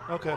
Okay.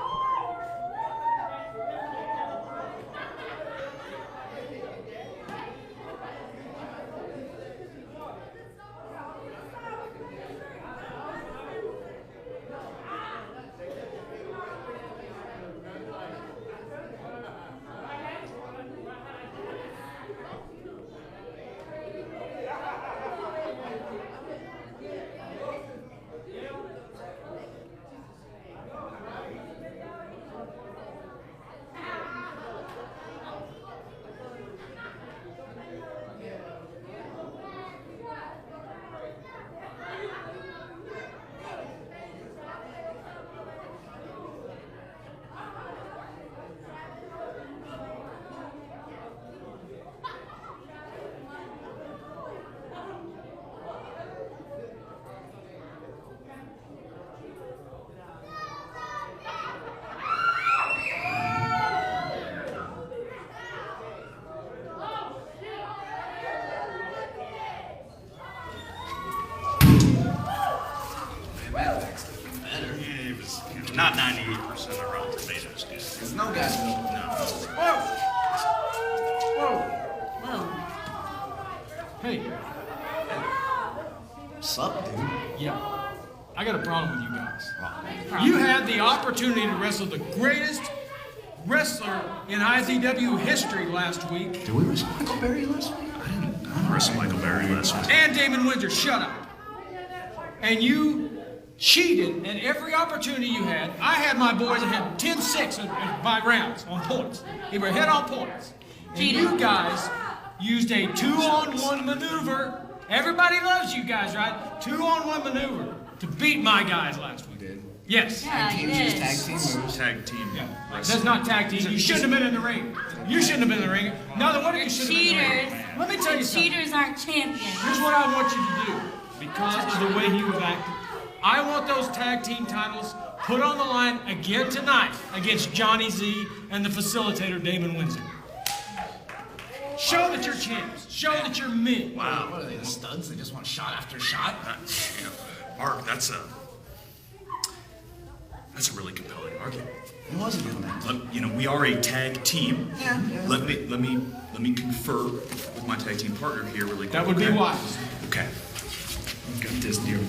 Not 98% of raw tomatoes, dude. There's no gas. No. Whoa! Hey, What's up, dude? yeah, I got a problem with you guys. You had the opportunity to wrestle the greatest wrestler in IZW history last week. Did we wrestle Michael Berry last week? I didn't wrestle Michael Berry last week. And Damon Windsor, shut up. And you cheated at every opportunity you had. I had my boys that had 10-6 by rounds on points. They were head on points. And you guys used a 2-on-1 maneuver. Everybody loves you guys, right? 2-on-1 maneuver to beat my guys last week. Did. Yes. Yeah, Teams you use did. tag team moves. Tag team. Yeah. That's not tag team. You shouldn't have been in the ring. You shouldn't have been in the ring. Neither one of you should have been in the ring. Cheaters. Let me tell you something. Cheaters aren't champions. Here's what I want you to do. Because of the way you have acted, I want those tag team titles put on the line again tonight against Johnny Z and the facilitator, Damon Windsor. Show that you're champs. Show that you're men. Wow. What are they, the studs? They just want shot after shot? Mark, that's a really compelling argument. It was a good match. We are a tag team. Yeah. Let me confer with my tag team partner here really quick. That would be okay? wise. Okay. I've got this deal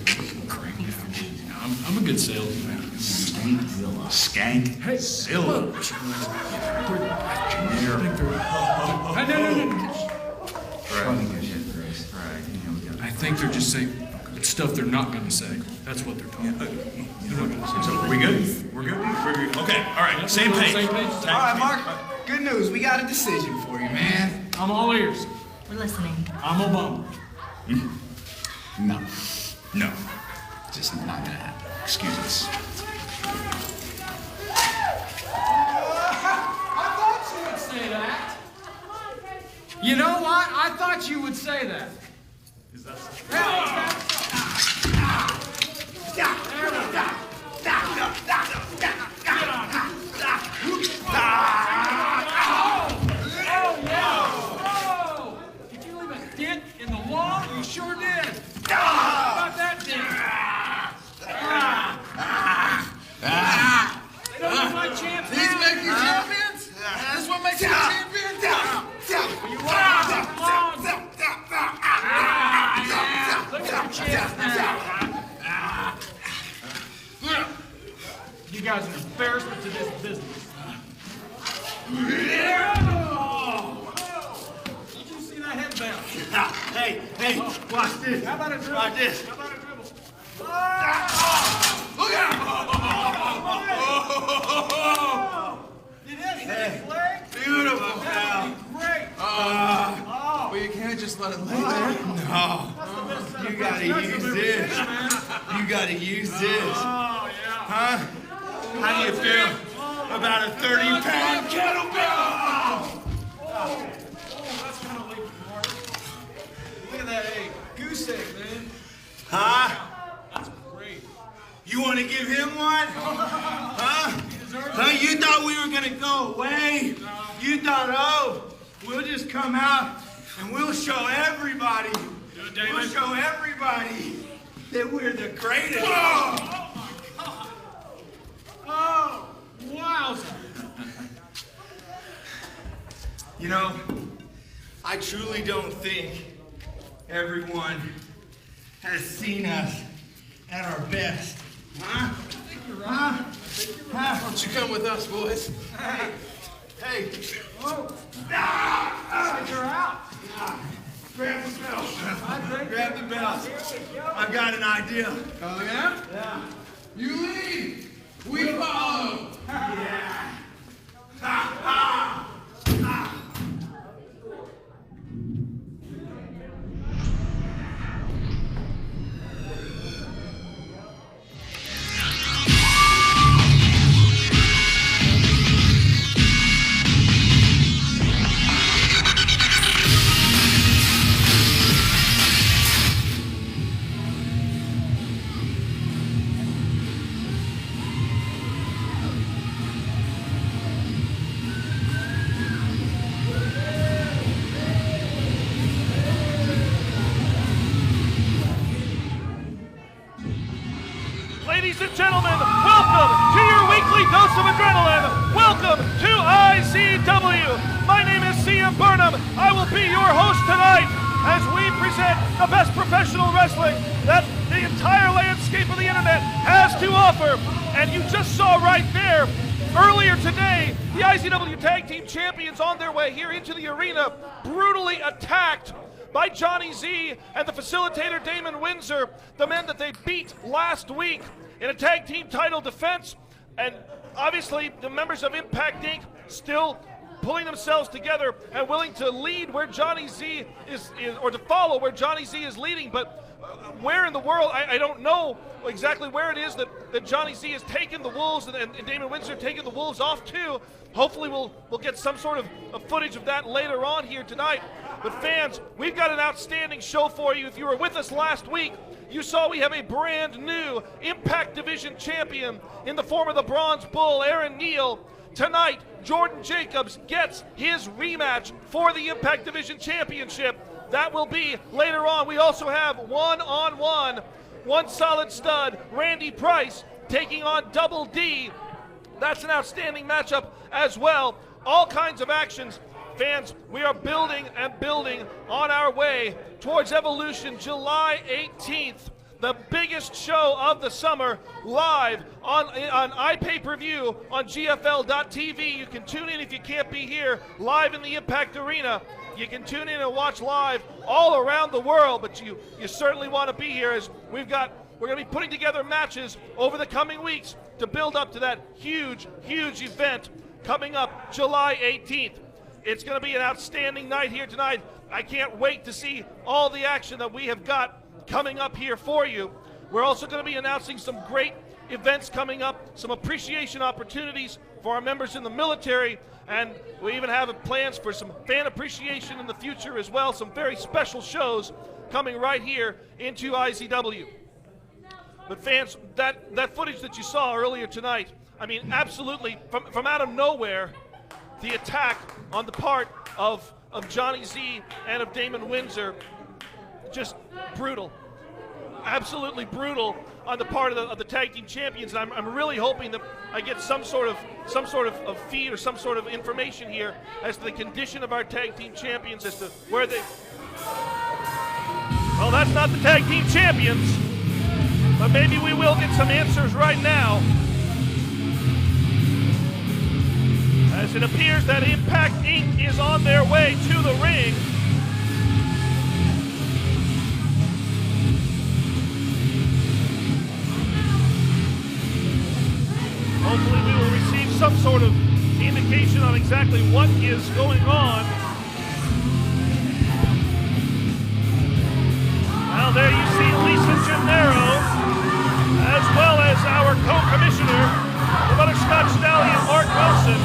crank now. I'm a good salesman. Skankzilla. Skankzilla. I think they're just saying stuff they're not going to say. That's what they're talking about. So are we good? We're good? Okay, all right, same page. Same page. All right, Mark. Good news. We got a decision for you, man. I'm all ears. We're listening. I'm Obama. No. No. Just not gonna happen. Excuse us. I thought you would say that. You know what? I thought you would say that. Is that Did you leave a dent in the wall? You sure did. How about that dent? They don't know my champs. These make you champions? That's what makes you champions? You are. Look at your champs now. You guys are an embarrassment to this business. Did you see that headbound? Hey, watch this. How about a dribble? Watch this. How about a dribble? Look at Did that hit his leg? Beautiful, That would be great. But you can't just let it lay there. No. You gotta use this. You gotta use this. Oh, yeah. Huh? How do you feel about a 30-pound kettlebell? That's kind of leaky, Mark. Look at that egg. Goose egg, man. Huh? That's great. You want to give him one? Huh? Huh? You thought we were gonna go away? You thought, we'll just come out and we'll show everybody. We'll show everybody that we're the greatest. Oh! know, I truly don't think everyone has seen us at our best. Huh? I think you're right. Huh? Why don't you come with us, boys? Hey. Whoa. You're out. Grab the belt. I think Grab the belt. Here we go. I've got an idea. Oh, yeah? Yeah. You lead. We follow. Yeah. Ha ha. Ha. Ladies and gentlemen, welcome to your weekly dose of adrenaline. Welcome to IZW. My name is CM Burnham. I will be your host tonight as we present the best professional wrestling that the entire landscape of the internet has to offer. And you just saw right there, earlier today, the IZW Tag Team Champions on their way here into the arena, brutally attacked by Johnny Z and the facilitator Damon Windsor, the men that they beat last week in a tag team title defense. And obviously the members of Impact Inc. still pulling themselves together and willing to lead where Johnny Z is or to follow where Johnny Z is leading. But where in the world, I don't know exactly where it is that Johnny Z has taken the Wolves and Damon Windsor taken the Wolves off too. Hopefully we'll get some sort of footage of that later on here tonight. But fans, we've got an outstanding show for you. If you were with us last week, you saw we have a brand new Impact Division champion in the form of the Bronze Bull, Aaron Neal. Tonight, Jordan Jacobs gets his rematch for the Impact Division Championship. That will be later on. We also have one-on-one, one solid stud, Randy Price, taking on Double D. That's an outstanding matchup as well. All kinds of actions. Fans, we are building and building on our way towards Evolution July 18th, the biggest show of the summer, live on iPay-per-view on GFL.tv. You can tune in if you can't be here, live in the Impact Arena. You can tune in and watch live all around the world, but you certainly want to be here as we're going to be putting together matches over the coming weeks to build up to that huge, huge event coming up July 18th. It's going to be an outstanding night here tonight. I can't wait to see all the action that we have got coming up here for you. We're also going to be announcing some great events coming up, some appreciation opportunities for our members in the military, and we even have plans for some fan appreciation in the future as well, some very special shows coming right here into IZW. But fans, that footage that you saw earlier tonight, I mean, absolutely, from out of nowhere, the attack on the part of Johnny Z and of Damon Windsor, just brutal. Absolutely brutal on the part of the tag team champions. And I'm really hoping that I get some sort of feed or some sort of information here as to the condition of our tag team champions, as to where they. Well, that's not the tag team champions, but maybe we will get some answers right now, as it appears that Impact Inc. is on their way to the ring. Hopefully we will receive some sort of indication on exactly what is going on. Well, there you see Lisa Gennaro, as well as our co-commissioner, the Butterscotch Stallion, Mark Wilson.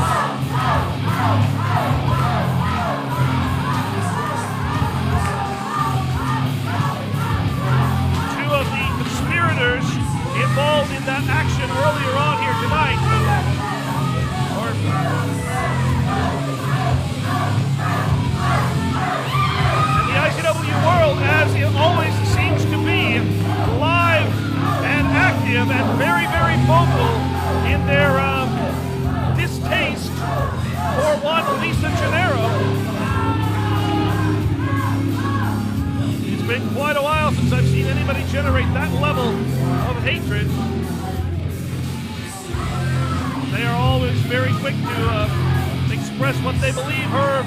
Two of the conspirators involved in that action earlier on here tonight. And the IZW world, as it always seems to be, live and active and very, very vocal in their distaste for one Lisa Gennaro. been quite a while since I've seen anybody generate that level of hatred. They are always very quick to express what they believe her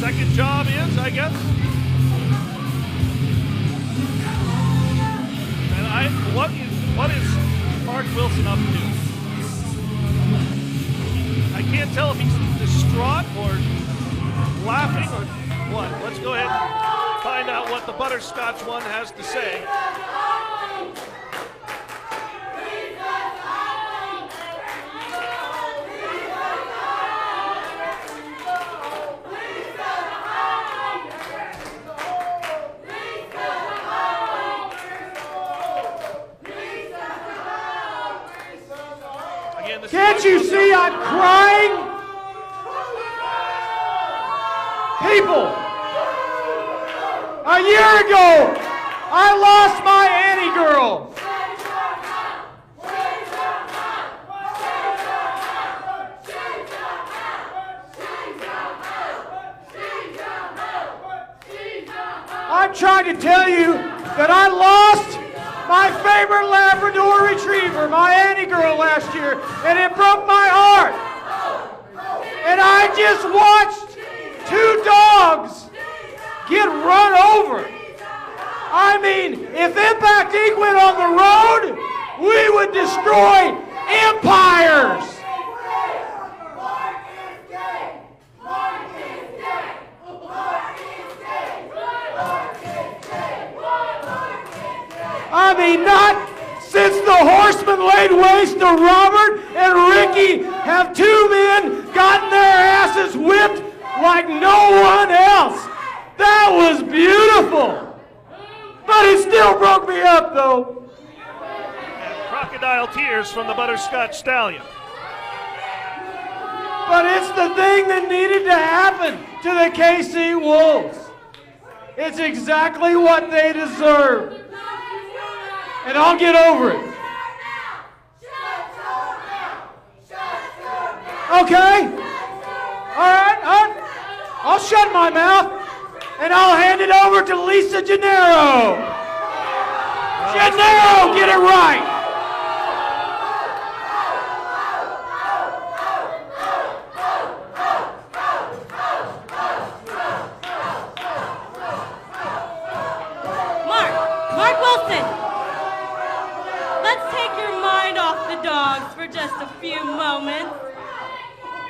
second job is, I guess. And what is Mark Wilson up to? I can't tell if he's distraught or laughing or what. Let's go ahead and find out what the butterscotch one has to say. Again, Can't you see I'm crying? People, a year ago, I lost my Annie girl. I'm trying to tell you that I lost my favorite Labrador Retriever, my Annie girl, last year, and it broke my heart. And I just watched 2 dogs get run over. I mean, if Impact Inc. went on the road, we would destroy empires. I mean, not since the Horsemen laid waste to Robert and Ricky have 2 men gotten their asses whipped like no one else. That was beautiful. But it still broke me up, though. And crocodile tears from the Butterscotch Stallion. But it's the thing that needed to happen to the KC Wolves. It's exactly what they deserve. And I'll get over it. Okay? All right? I'll shut my mouth and I'll hand it over to Lisa Gennaro. Gennaro, get it right. Mark Wilson. Let's take your mind off the dogs for just a few moments.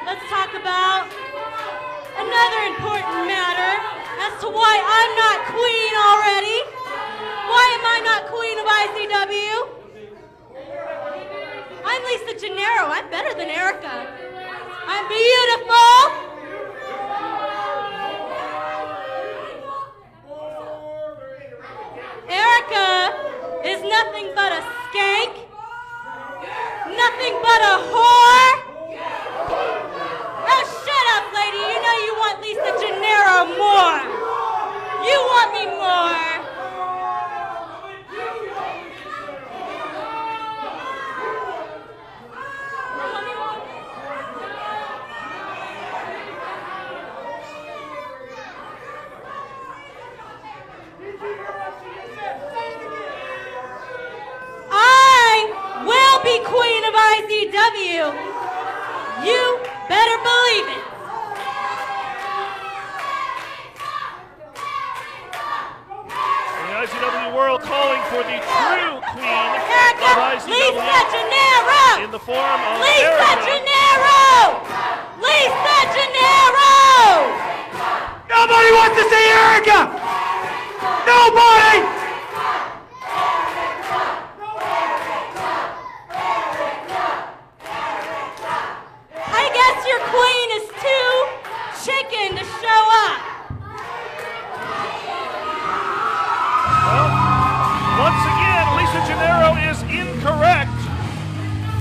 Let's talk about another important matter as to why I'm not queen already. Why am I not queen of IZW? I'm Lisa Gennaro. I'm better than Erica. I'm beautiful. Erica is nothing but a skank, nothing but a whore. Oh, shut up, lady. You know you want Lisa Gennaro more. You want me more. Be queen of IZW. You better believe it. The IZW world calling for the true queen Erica, of IZW Lisa Gennaro. in the form of Lisa Erica. Gennaro. Lisa Gennaro. Nobody wants to see Erica. Nobody. Your queen is too chicken to show up. Well, once again, Lisa Gennaro is incorrect,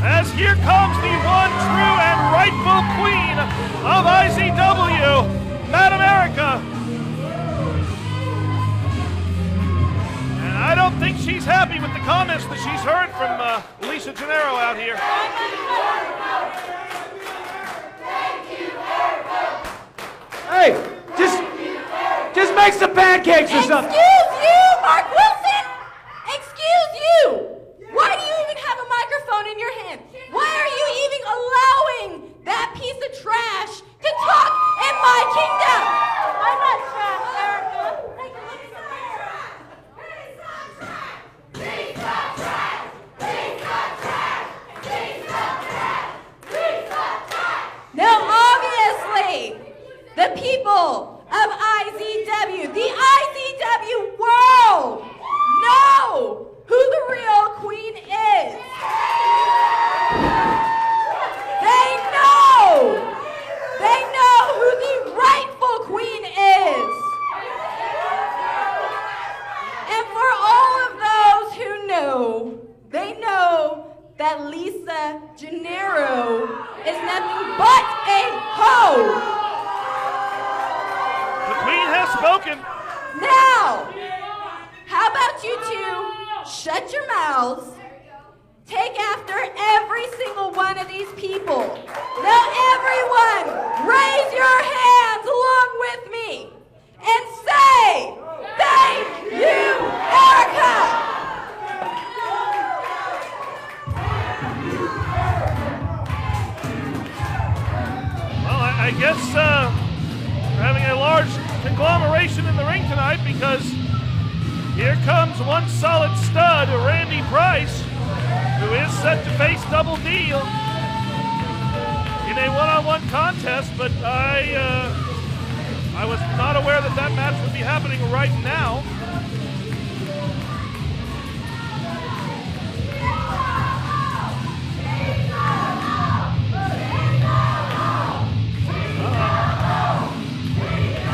as here comes the one true and rightful queen of IZW, Madam Erica. And I don't think she's happy with the comments that she's heard from Lisa Gennaro out here. Hey, just make some pancakes or something. Excuse you, Mark Wilson! Excuse you! Why do you even have a microphone in your hand? Why are you even allowing that piece of trash to talk in my kingdom? I'm not trash, Erica. Take a look at the mirror. Now, obviously, the people of IZW, the IZW world, know who the real queen is. They know who the rightful queen is. And for all of those who know, they know that Lisa Gennaro is nothing but a hoe. The queen has spoken. Now, how about you two shut your mouths, take after every single one of these people. Now everyone, raise your hands along with me and say, thank you, Erica! Well, I guess we're having a large conglomeration in the ring tonight because here comes one solid stud, Randy Price, who is set to face Double D in a one-on-one contest, but I was not aware that that match would be happening right now.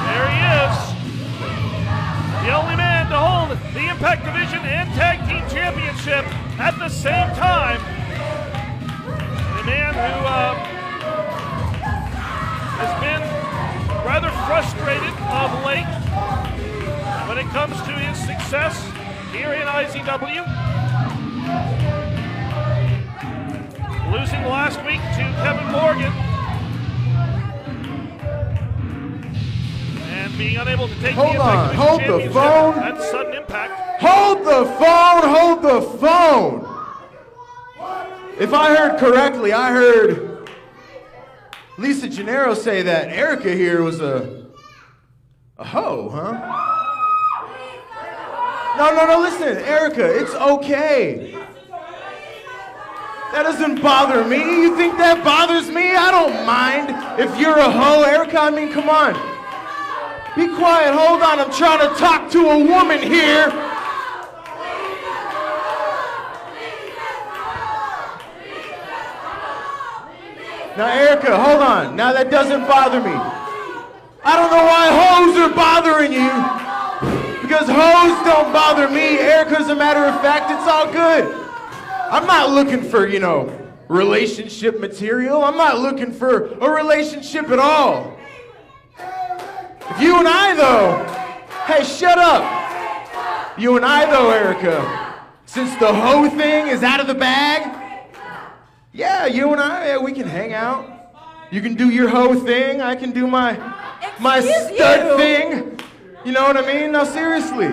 There he is. The only man to hold the Impact Division and Tag Team Championship at the same time. The man who has been rather frustrated of late when it comes to his success here in IZW. Losing last week to Kevin Morgan and being unable to take the Impact Division Championship at Sudden Impact. Hold the phone! If I heard correctly, I heard Lisa Gennaro say that Erica here was a hoe, huh? No, listen, Erica, it's okay. That doesn't bother me. You think that bothers me? I don't mind if you're a hoe, Erica. I mean, come on. Be quiet, hold on, I'm trying to talk to a woman here. Now, Erica, hold on. Now, that doesn't bother me. I don't know why hoes are bothering you. Because hoes don't bother me. Erica, as a matter of fact, it's all good. I'm not looking for, relationship material. I'm not looking for a relationship at all. If you and I, though, hey, shut up. You and I, though, Erica, since the hoe thing is out of the bag, yeah, you and I, we can hang out. You can do your hoe thing. I can do my stud thing. You know what I mean? No, seriously.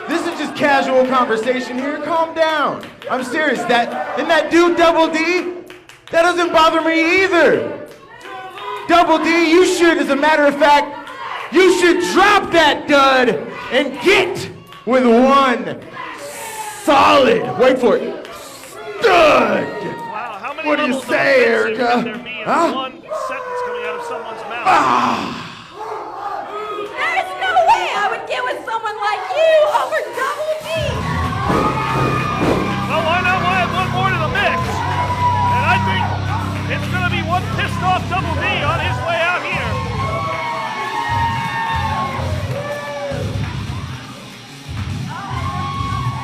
This is just casual conversation here. Calm down. I'm serious. And that dude, Double D, that doesn't bother me either. Double D, you should, as a matter of fact, you should drop that dud and get with one solid, wait for it, stud. Wow, how many What do you say, Erica? There being Huh? one sentence coming out of someone's mouth. There's no way I would get with someone like you over Double D. Well, why not add one more to the mix? And I think it's going to be one pissed off Double D on his way out here.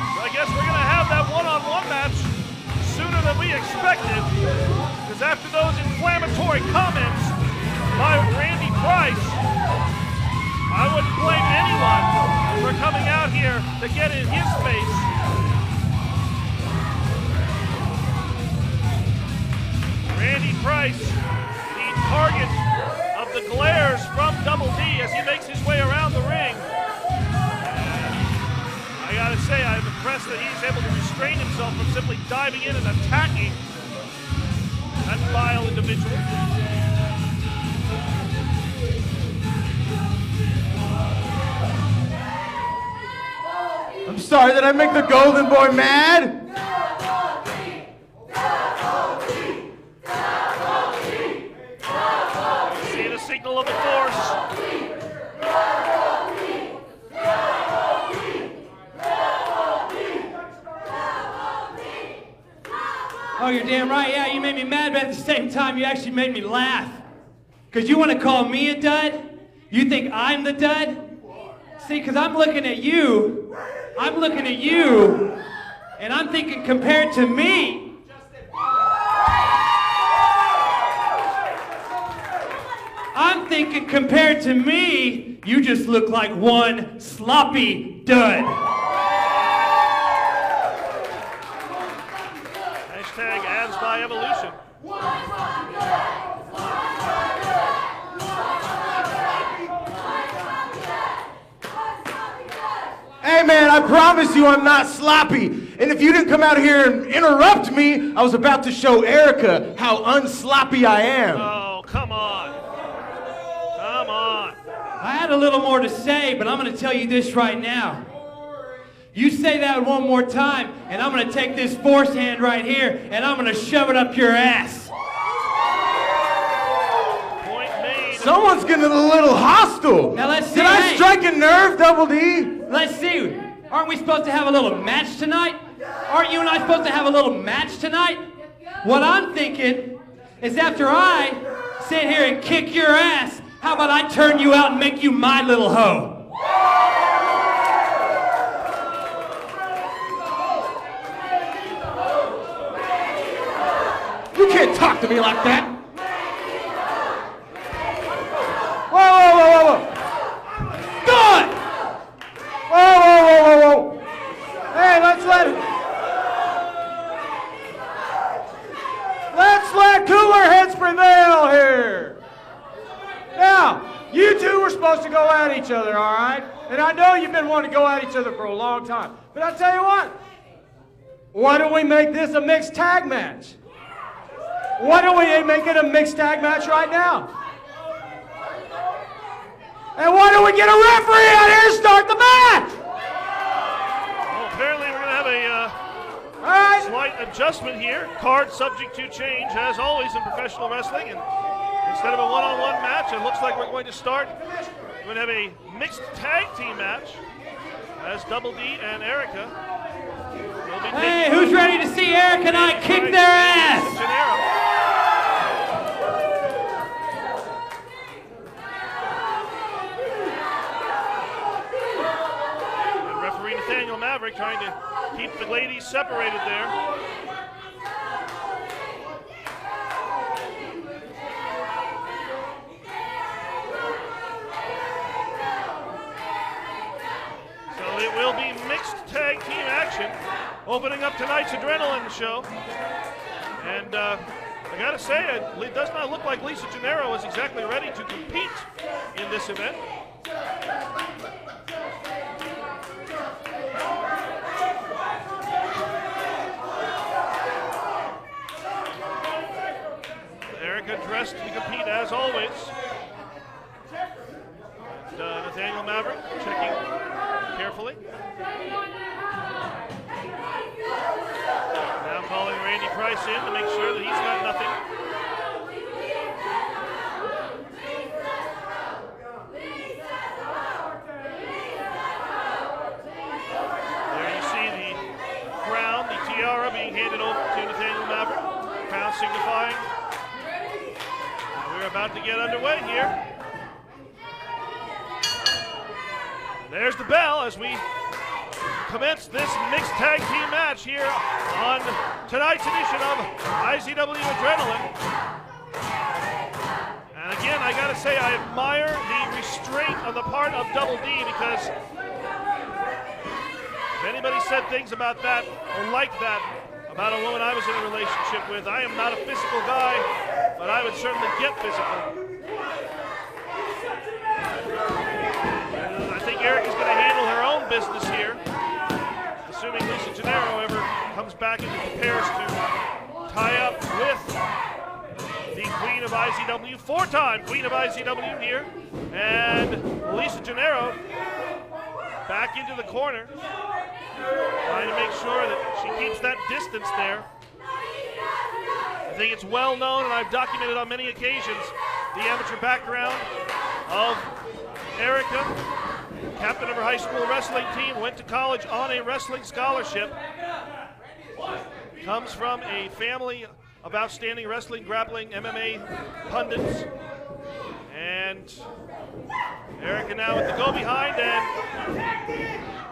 So I guess we're going to have that one-on-one match sooner than we expected. Because after those inflammatory comments by Randy Price, I wouldn't blame anyone for coming out here to get in his face. Randy Price, the target of the glares from Double D as he makes his way around the ring. say I'm impressed that he's able to restrain himself from simply diving in and attacking that vile individual. I'm sorry, did I make the Golden Boy mad? See the signal of the Force. Oh, you're damn right. Yeah, you made me mad, but at the same time, you actually made me laugh. Because you want to call me a dud? You think I'm the dud? See, because I'm looking at you, and I'm thinking compared to me, you just look like one sloppy dud. Hashtag ads by evolution. Hey man, I promise you I'm not sloppy. And if you didn't come out here and interrupt me, I was about to show Erica how unsloppy I am. Oh, come on. Come on. I had a little more to say, but I'm going to tell you this right now. You say that one more time, and I'm going to take this force hand right here, and I'm going to shove it up your ass. Point made. Someone's getting a little hostile. Now let's see. Did I strike a nerve, Double D? Let's see. Aren't we supposed to have a little match tonight? Aren't you and I supposed to have a little match tonight? What I'm thinking is after I sit here and kick your ass, how about I turn you out and make you my little hoe? You can't talk to me like that. Whoa, whoa, whoa, whoa, whoa. Good! Whoa, whoa, whoa, whoa, whoa. Hey, let's let cooler heads prevail here. Now, you two were supposed to go at each other, all right? And I know you've been wanting to go at each other for a long time. But I'll tell you what. Why don't we make this a mixed tag match? Why don't we make it a mixed tag match right now? And why don't we get a referee out here to start the match? Well, apparently we're going to have a slight adjustment here. Card subject to change, as always in professional wrestling. And instead of a one-on-one match, it looks like we're going to start. We're going to have a mixed tag team match as Double D and Erica will be Hey, who's ready to see Eric and I kick their ass? And referee Nathaniel Maverick trying to keep the ladies separated there. It will be mixed tag team action, opening up tonight's Adrenaline show. And I gotta say, it does not look like Lisa Gennaro is exactly ready to compete in this event. Erica dressed to compete as always. Nathaniel Maverick checking carefully. Now calling Randy Price in to make sure that he's got nothing. There you see the crown, the tiara being handed over to Nathaniel Maverick. Crown signifying we're about to get underway here. There's the bell as we commence this mixed tag team match here on tonight's edition of IZW Adrenaline. And again, I gotta say, I admire the restraint on the part of Double D, because if anybody said things about that or like that about a woman I was in a relationship with, I am not a physical guy, but I would certainly get physical. Eric is going to handle her own business here. Gennaro ever comes back and prepares to tie up with the Queen of IZW, four-time Queen of IZW here, and Lisa Gennaro back into the corner, trying to make sure that she keeps that distance there. I think it's well known, and I've documented on many occasions, the amateur background of Erica, captain of her high school wrestling team, went to college on a wrestling scholarship, comes from a family of outstanding wrestling, grappling, MMA pundits, and Erica now with the go behind,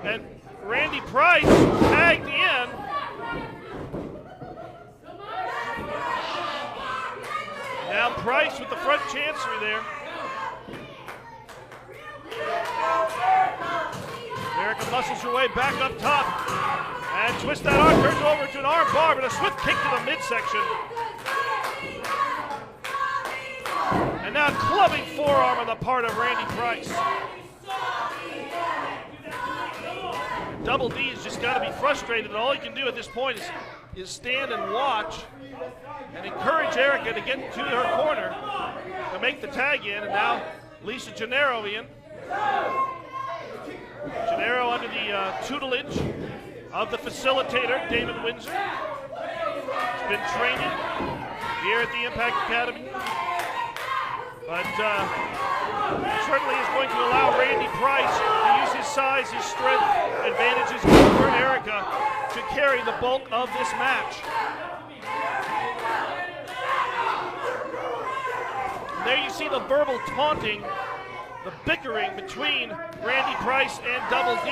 and Randy Price tagged in. Now Price with the front chancery there. Erica muscles her way back up top and twists that arm, turns over to an arm bar, but a swift kick to the midsection. And now clubbing forearm on the part of Randy Price. Double D has just got to be frustrated, and all he can do at this point is stand and watch and encourage Erica to get to her corner to make the tag in. And now Lisa Gennaro in. Gennaro under the tutelage of the facilitator, David Windsor. He's been training here at the Impact Academy, but certainly is going to allow Randy Price to use his size, his strength, advantages over Erica to carry the bulk of this match. There you see the verbal taunting, the bickering between Randy Price and Double D.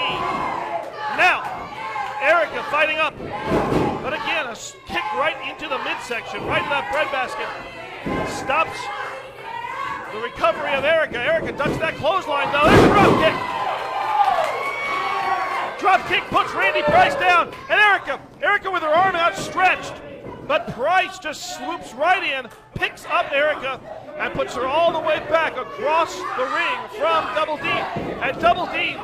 Now, Erica fighting up, but again, a kick right into the midsection, right in that breadbasket. Stops the recovery of Erica. Erica ducks that clothesline though. There's a drop kick. Drop kick puts Randy Price down, and Erica with her arm outstretched, but Price just swoops right in, picks up Erica, and puts her all the way back across the ring from Double D. And Double D,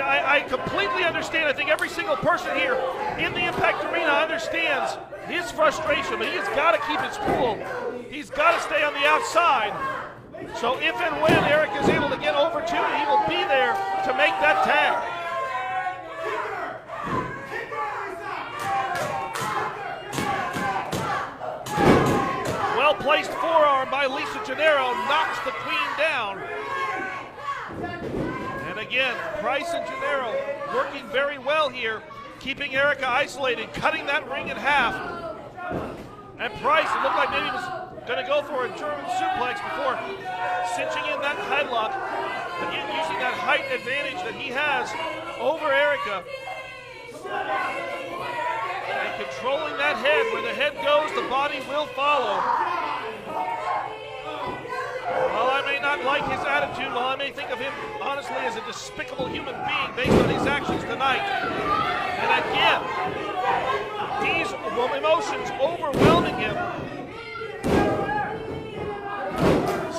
I completely understand. I think every single person here in the Impact Arena understands his frustration, but he's got to keep his cool. He's got to stay on the outside. So if and when Eric is able to get over to it, he will be there to make that tag. Well-placed forearm by Lisa Gennaro knocks the Queen down. And again, Price and Gennaro working very well here, keeping Erica isolated, cutting that ring in half. And Price, it looked like maybe he was going to go for a German suplex before cinching in that headlock. Again, using that height advantage that he has over Erica. And controlling that head. Where the head goes, the body will follow. While I may not like his attitude, while I may think of him honestly as a despicable human being based on his actions tonight. And again, these emotions overwhelming him.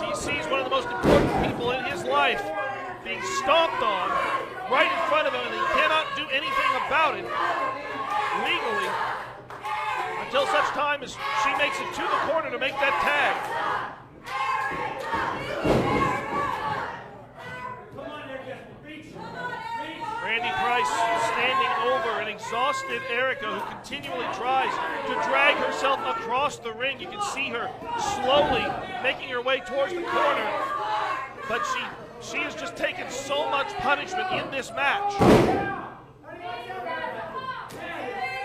He sees one of the most important people in his life being stomped on right in front of him, and he cannot do anything about it legally until such time as she makes it to the corner to make that tag. Randy Price standing over an exhausted Erica, who continually tries to drag herself across the ring. You can see her slowly making her way towards the corner, but she has just taken so much punishment in this match.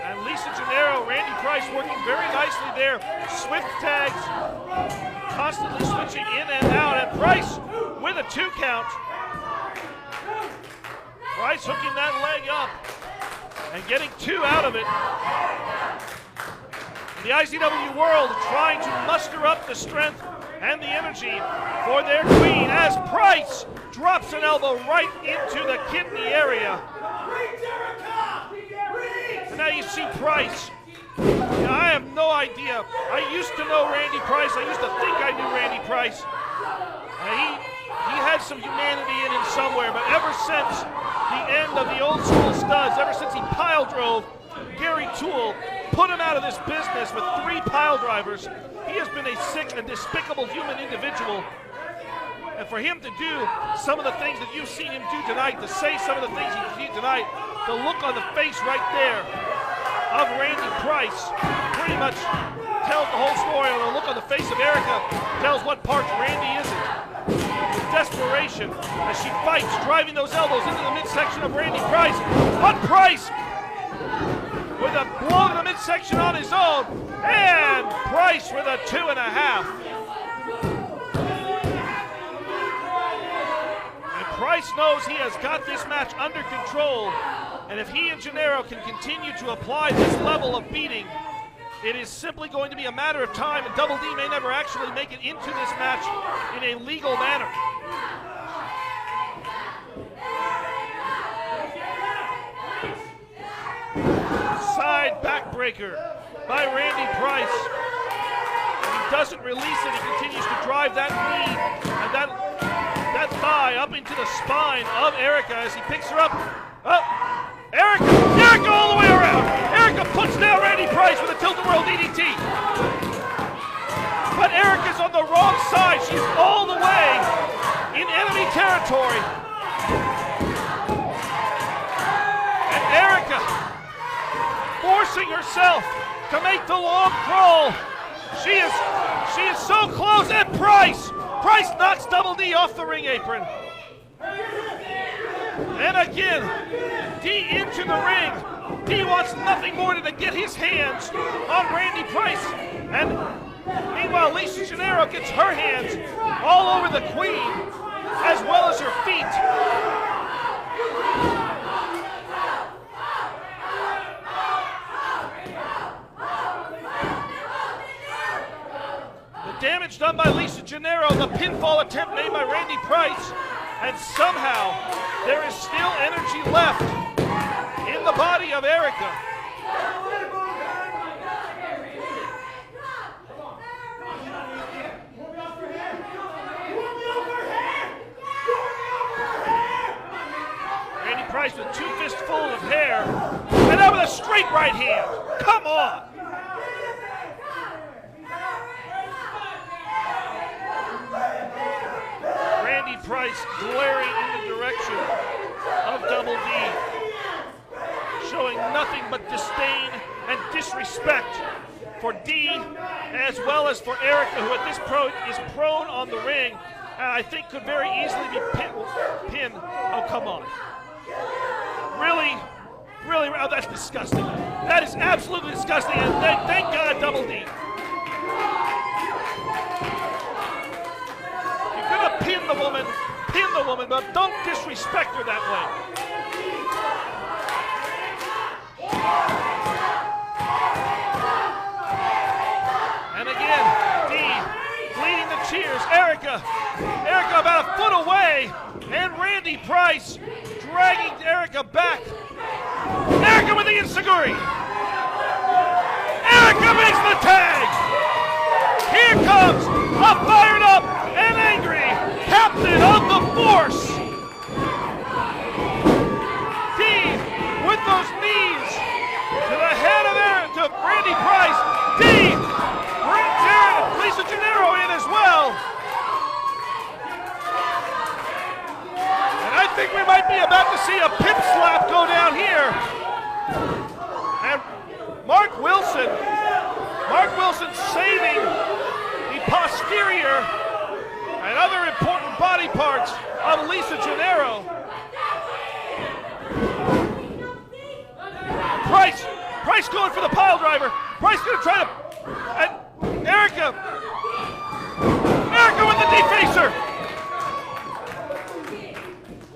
And Lisa Gennaro, Randy Price working very nicely there. Swift tags, constantly switching in and out, and Price with a 2 count. Price hooking that leg up and getting 2 out of it. The IZW world trying to muster up the strength and the energy for their queen as Price drops an elbow right into the kidney area. And now you see Price. I have no idea. I used to know Randy Price. I used to think I knew Randy Price. He had some humanity in him somewhere, but ever since the end of the old school studs, ever since he pile drove Gary Toole put him out of this business with 3 pile drivers. He has been a sick and despicable human individual. And for him to do some of the things that you've seen him do tonight, to say some of the things he did tonight, the look on the face right there of Randy Price pretty much tells the whole story. And the look on the face of Erica tells what part Randy isn't. The desperation as she fights, driving those elbows into the midsection of Randy Price. But Price with a blow to the midsection on his own, and Price with a 2.5. And Price knows he has got this match under control, and if he and Gennaro can continue to apply this level of beating, it is simply going to be a matter of time, and Double D may never actually make it into this match in a legal manner. Side backbreaker by Randy Price. He doesn't release it. He continues to drive that knee and that thigh up into the spine of Erica as he picks her up. Erica all the way around. Erica puts down Randy Price with a tilt-a-whirl DDT. But Erica's on the wrong side. She's all the way in enemy territory. And Erica forcing herself to make the long crawl. She is so close, and Price knocks Double D off the ring apron. And again, D into the ring. D wants nothing more than to get his hands on Randy Price. And meanwhile, Lisa Gennaro gets her hands all over the Queen, as well as her feet. Damage done by Lisa Gennaro, the pinfall attempt made by Randy Price, and somehow there is still energy left in the body of Erica. Randy Price with 2 fistfuls of hair, and now with a straight right hand. Come on! Randy Price glaring in the direction of Double D, showing nothing but disdain and disrespect for D, as well as for Erica, who at this point is prone on the ring, and I think could very easily be pinned. Oh, come on. Really, oh, that's disgusting. That is absolutely disgusting, and thank God Double D. Pin the woman, but don't disrespect her that way. And again, D leading the cheers. Erica about a foot away, and Randy Price dragging Erica back. Erica with the enziguri. Erica makes the tag. Here comes a fired up and angry captain of the force. D with those knees to the head of Randy Price. D brings Lisa Gennaro in as well. And I think we might be about to see a pip slap go down here. And Mark Wilson saving the posterior and other important body parts of Lisa Gennaro. Price going for the pile driver. Price going to try to... And Erica with the defacer.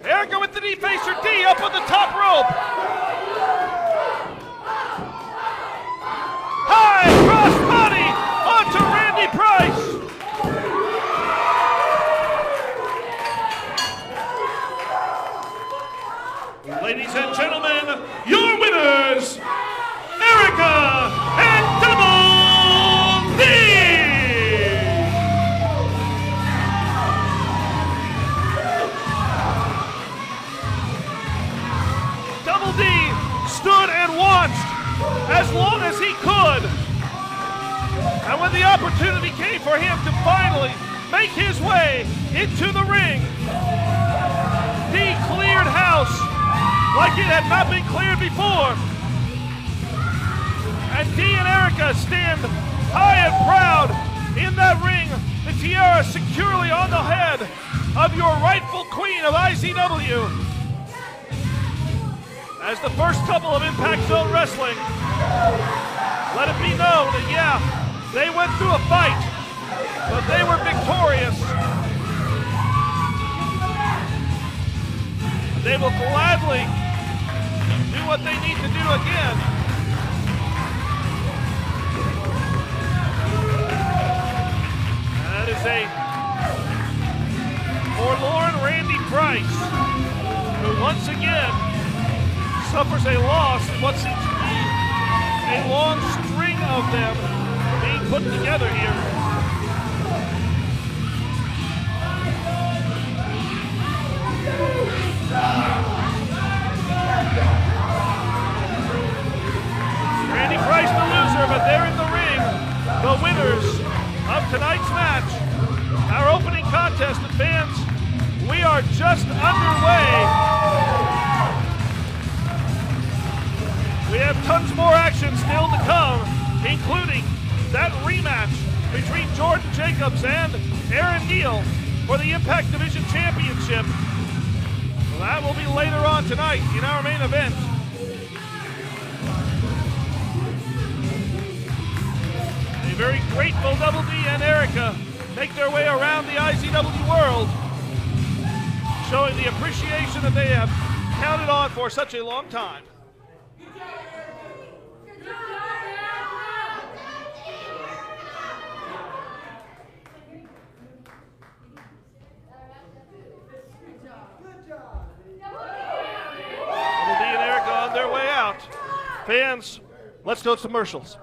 Erica with the defacer. D up on the top rope. High cross body onto Randy Price. Ladies and gentlemen, your winners, Erica And when the opportunity came for him to finally make his way into the ring, he cleared house like it had not been cleared before. And Dee and Erica stand high and proud in that ring, the tiara securely on the head of your rightful queen of IZW. As the first couple of Impact Zone Wrestling, let it be known that, yeah, they went through a fight, but they were victorious. They will gladly do what they need to do again. That is a forlorn Randy Price, who once again suffers a loss in what seems to be a long string of them being put together here. Randy Price the loser, but they're in the ring, the winners of tonight's match. Our opening contest, and fans, we are just underway. We have tons more action still to come, including that rematch between Jordan Jacobs and Aaron Neal for the Impact Division Championship. Well, that will be later on tonight in our main event. A very grateful Double D and Erica make their way around the IZW world, showing the appreciation that they have counted on for such a long time. Double D and Erica on their way out. Fans, let's go to commercials.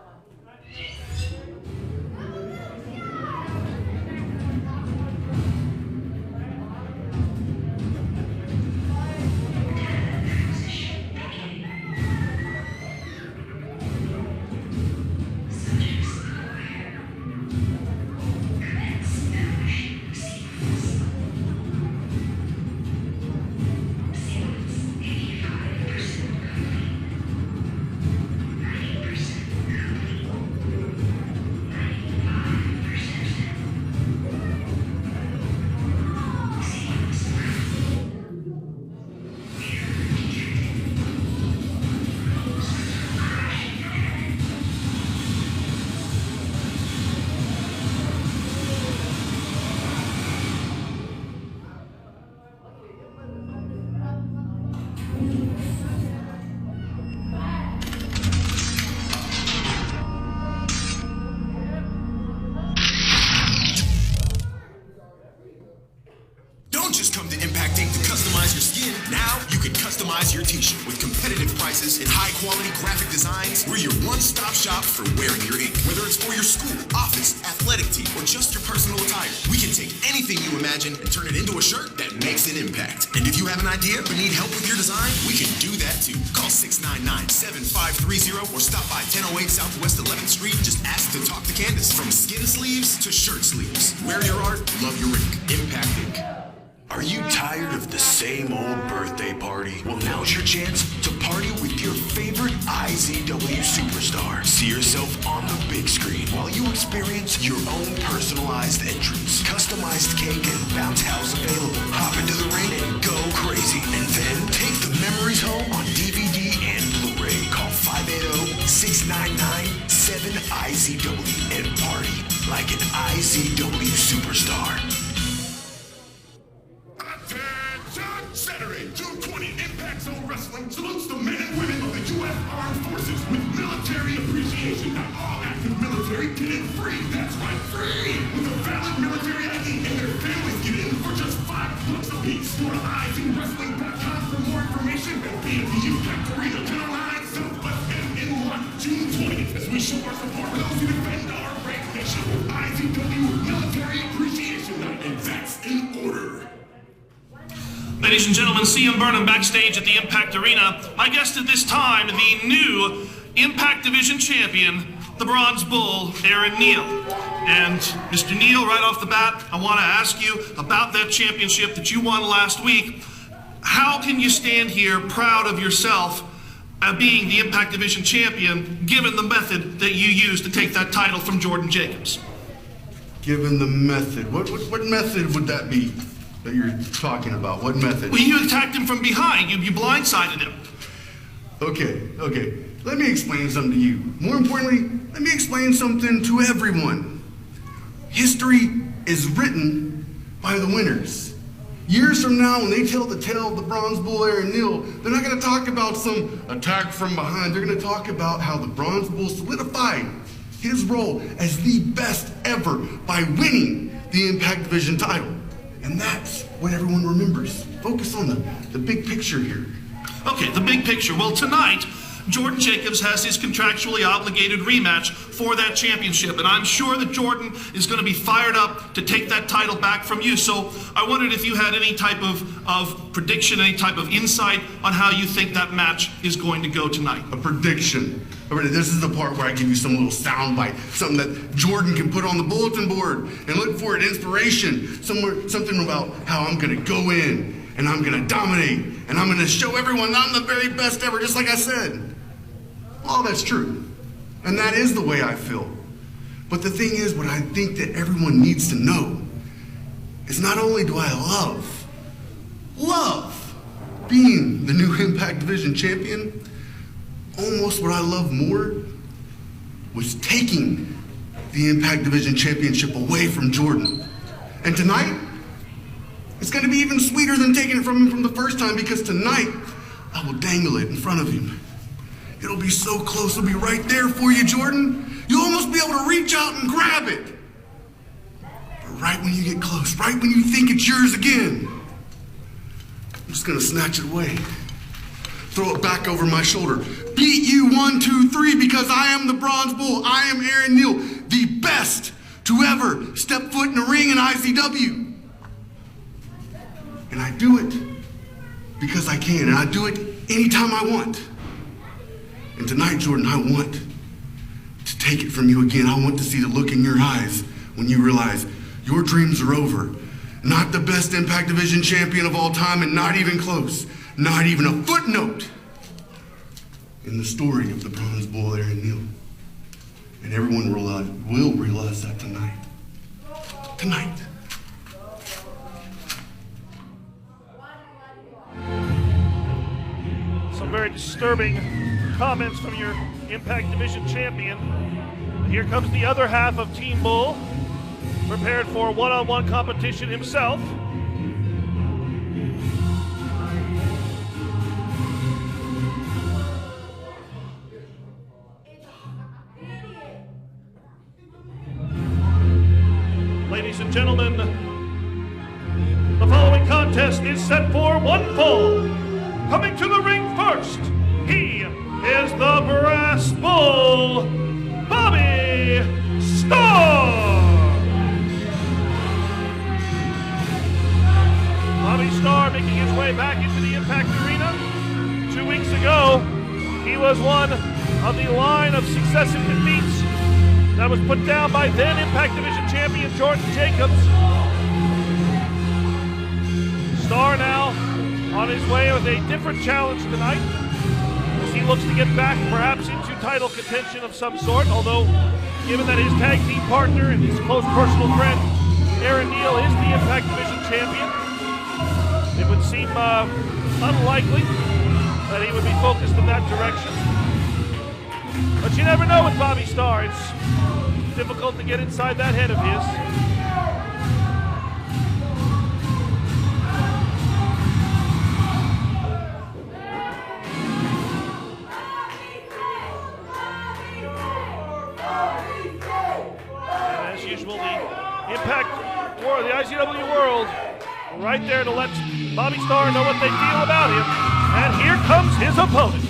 Your t-shirt with competitive prices and high-quality graphic designs. We're your one-stop shop for wearing your ink. Whether it's for your school, office, athletic team, or just your personal attire, we can take anything you imagine and turn it into a shirt that makes an impact. And if you have an idea but need help with your design, we can do that too. Call 699-7530 or stop by 1008 Southwest 11th Street and just ask to talk to Candace. From skin sleeves to shirt sleeves, wear your art, love your ink. Impact Ink. Are you tired of the same old birthday party? Well, now's your chance to party with your favorite IZW superstar. See yourself on the big screen while you experience your own personalized entrance. Customized cake and bounce house available. Hop into the ring and go crazy. And then take the memories home on DVD and Blu-ray. Call 580-699-7IZW and party like an IZW superstar. Saturday, June 20, Impact Zone Wrestling salutes the men and women of the U.S. Armed Forces with military appreciation. Now, all active military get in free. That's right, free! With a valid military ID, and their families get in for just $5 a piece. Go to IZWrestling.com for more information and be at the Impact Arena 1009 Southwest and 1 June 20th as we show our support for those who defend our great nation. IZW Military Appreciation Night, and that's in order. Ladies and gentlemen, CM Burnham backstage at the Impact Arena. My guest at this time, the new Impact Division Champion, the Bronze Bull, Aaron Neal. And Mr. Neal, right off the bat, I want to ask you about that championship that you won last week. How can you stand here proud of yourself being the Impact Division champion, given the method that you used to take that title from Jordan Jacobs? Given the method, what method would that be that you're talking about? What method? Well, you attacked him from behind. You blindsided him. Okay. Let me explain something to you. More importantly, let me explain something to everyone. History is written by the winners. Years from now, when they tell the tale of the Bronze Bull Aaron Neal, they're not going to talk about some attack from behind. They're going to talk about how the Bronze Bull solidified his role as the best ever by winning the Impact Division title. And that's what everyone remembers. Focus on the big picture here. Okay, the big picture. Well, tonight, Jordan Jacobs has his contractually obligated rematch for that championship, and I'm sure that Jordan is going to be fired up to take that title back from you. So I wondered if you had any type of prediction, any type of insight on how you think that match is going to go tonight. A prediction. This is the part where I give you some little soundbite, something that Jordan can put on the bulletin board and look for an inspiration, something about how I'm going to go in and I'm going to dominate and I'm going to show everyone I'm the very best ever, just like I said. All that's true. And that is the way I feel. But the thing is, what I think that everyone needs to know is not only do I love being the new Impact Division champion, almost what I love more was taking the Impact Division championship away from Jordan. And tonight, it's going to be even sweeter than taking it from him from the first time, because tonight, I will dangle it in front of him. It'll be so close, it'll be right there for you, Jordan. You'll almost be able to reach out and grab it. But right when you get close, right when you think it's yours again, I'm just gonna snatch it away. Throw it back over my shoulder. Beat you 1, 2, 3, because I am the Bronze Bull. I am Aaron Neal, the best to ever step foot in a ring in IZW. And I do it because I can, and I do it anytime I want. And tonight, Jordan, I want to take it from you again. I want to see the look in your eyes when you realize your dreams are over. Not the best Impact Division champion of all time, and not even close. Not even a footnote in the story of the Bronze Bull Aaron Neal. And everyone will realize that tonight. Tonight. Some very disturbing comments from your Impact Division champion. Here comes the other half of Team Bull, prepared for one-on-one competition himself. Ladies and gentlemen, the following contest is set for one fall. Coming to the ring first, he is the Brass Bull, Bobby Starr. Bobby Starr making his way back into the Impact Arena. 2 weeks ago, he was one of the line of successive defeats that was put down by then Impact Division champion Jordan Jacobs. Starr now on his way with a different challenge tonight, as he looks to get back perhaps into title contention of some sort, although given that his tag team partner and his close personal friend Aaron Neal is the Impact Division champion, it would seem unlikely that he would be focused in that direction. But you never know with Bobby Starr. It's difficult to get inside that head of his. Impact War, the IZW World, right there to let Bobby Starr know what they feel about him. And here comes his opponent.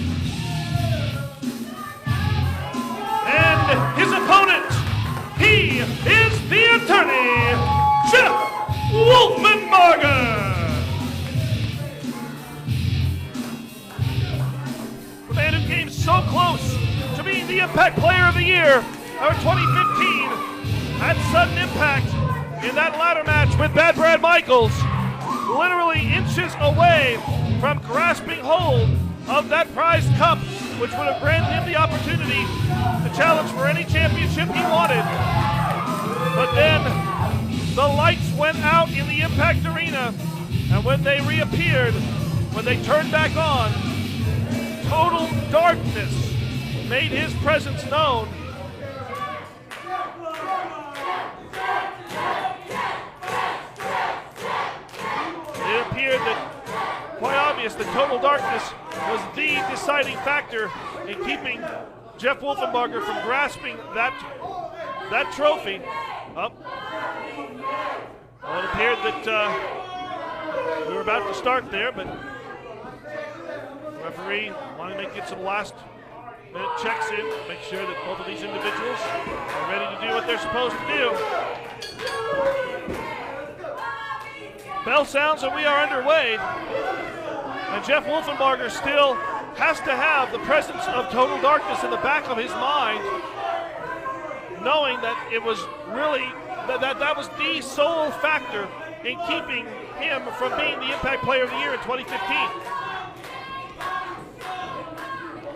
And his opponent, he is the attorney, Jeff Wolfman-Barger. The man who came so close to being the Impact Player of the Year or 2015 at Sudden Impact in that ladder match with Bad Brad Michaels, literally inches away from grasping hold of that prized cup, which would have granted him the opportunity to challenge for any championship he wanted. But then the lights went out in the Impact Arena, and when they reappeared, when they turned back on, total darkness made his presence known. It appeared that, quite obvious, that total darkness was the deciding factor in keeping Jeff Wolfenbarger from grasping that trophy. Up. Well, it appeared that we were about to start there, but the referee wanted to get some last-minute checks in, make sure that both of these individuals are ready to do what they're supposed to do. Bell sounds and we are underway, and Jeff Wolfenbarger still has to have the presence of total darkness in the back of his mind, knowing that it was really, that was the sole factor in keeping him from being the Impact Player of the Year in 2015.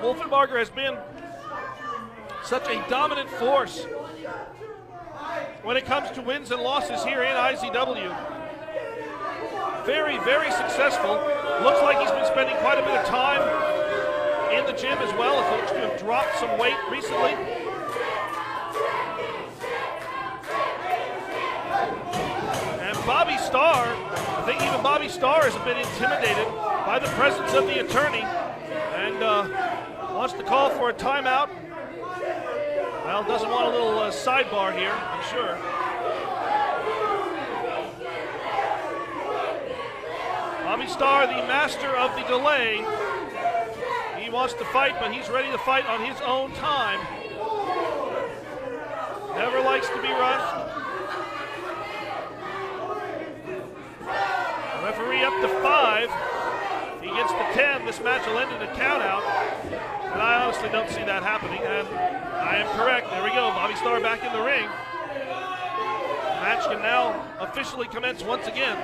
Wolfenbarger has been such a dominant force when it comes to wins and losses here in IZW. Very, very successful. Looks like he's been spending quite a bit of time in the gym as well, as he looks to have dropped some weight recently. And Bobby Starr, I think even Bobby Starr has been intimidated by the presence of the attorney and wants to call for a timeout. Well, doesn't want a little sidebar here, I'm sure. Bobby Starr, the master of the delay. He wants to fight, but he's ready to fight on his own time. Never likes to be rushed. The referee up to 5. If he gets to 10, this match will end in a countout. But I honestly don't see that happening, and I am correct. There we go, Bobby Starr back in the ring. The match can now officially commence once again.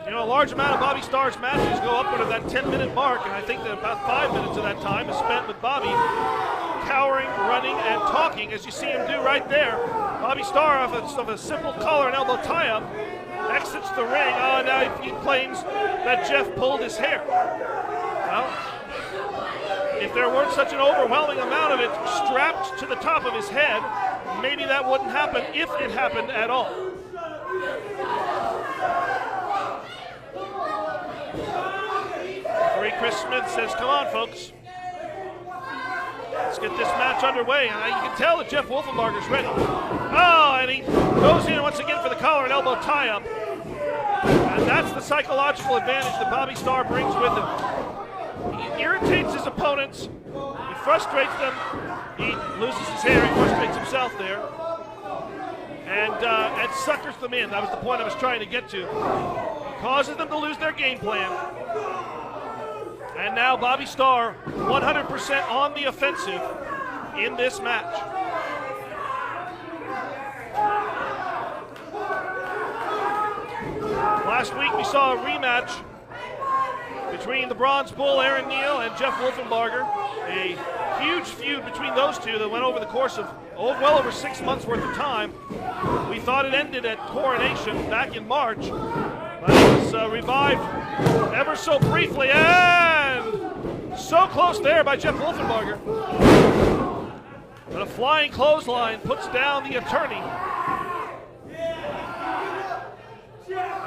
You know, a large amount of Bobby Starr's matches go upward of that 10-minute mark, and I think that about 5 minutes of that time is spent with Bobby cowering, running, and talking, as you see him do right there. Bobby Starr, off of a simple collar and elbow tie-up, exits the ring. Oh, now he claims that Jeff pulled his hair. Well, if there weren't such an overwhelming amount of it strapped to the top of his head, maybe that wouldn't happen if it happened at all. Referee Chris Smith says, come on, folks. Let's get this match underway. And you can tell that Jeff Wolfenbarger's ready. Oh, and he goes in once again for the collar and elbow tie-up. And that's the psychological advantage that Bobby Starr brings with him. He irritates his opponents. He frustrates them. He loses his hair. He frustrates himself there. And suckers them in. That was the point I was trying to get to. Causes them to lose their game plan. And now Bobby Starr 100% on the offensive in this match. Last week we saw a rematch between the Bronze Bull, Aaron Neal, and Jeff Wolfenbarger. A huge feud between those two that went over the course of well over 6 months worth of time. We thought it ended at Coronation back in March, but it was revived ever so briefly, and so close there by Jeff Wolfenbarger. But a flying clothesline puts down the attorney.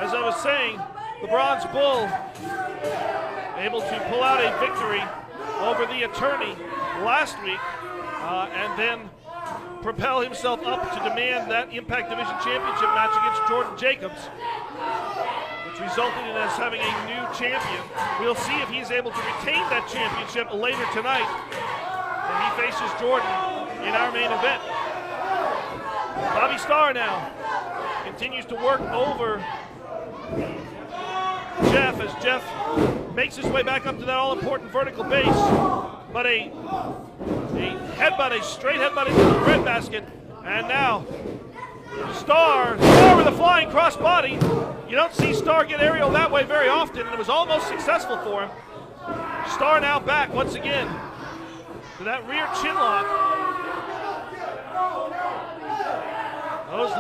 As I was saying, the Bronze Bull able to pull out a victory over the attorney last week, and then propel himself up to demand that Impact Division Championship match against Jordan Jacobs, which resulted in us having a new champion. We'll see if he's able to retain that championship later tonight when he faces Jordan in our main event. Bobby Starr now continues to work over Jeff as Jeff makes his way back up to that all-important vertical base. But a headbutt, a straight headbutt into the breadbasket. And now, Star with a flying crossbody. You don't see Star get aerial that way very often, and it was almost successful for him. Star now back once again to that rear chin lock. Those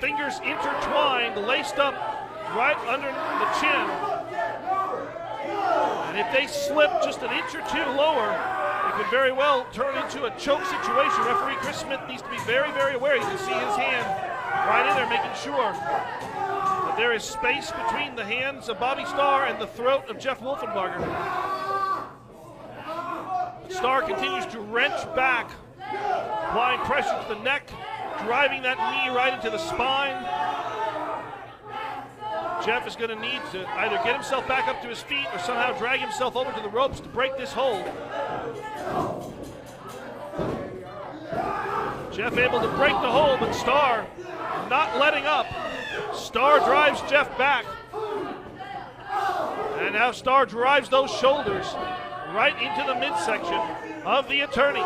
fingers intertwined, laced up right under the chin. And if they slip just an inch or two lower, it could very well turn into a choke situation. Referee Chris Smith needs to be very, very aware. You can see his hand right in there, making sure that there is space between the hands of Bobby Starr and the throat of Jeff Wolfenbarger. Starr continues to wrench back, applying pressure to the neck, driving that knee right into the spine. Jeff is going to need to either get himself back up to his feet or somehow drag himself over to the ropes to break this hold. Jeff able to break the hold, but Starr not letting up. Starr drives Jeff back. And now Starr drives those shoulders right into the midsection of the attorney.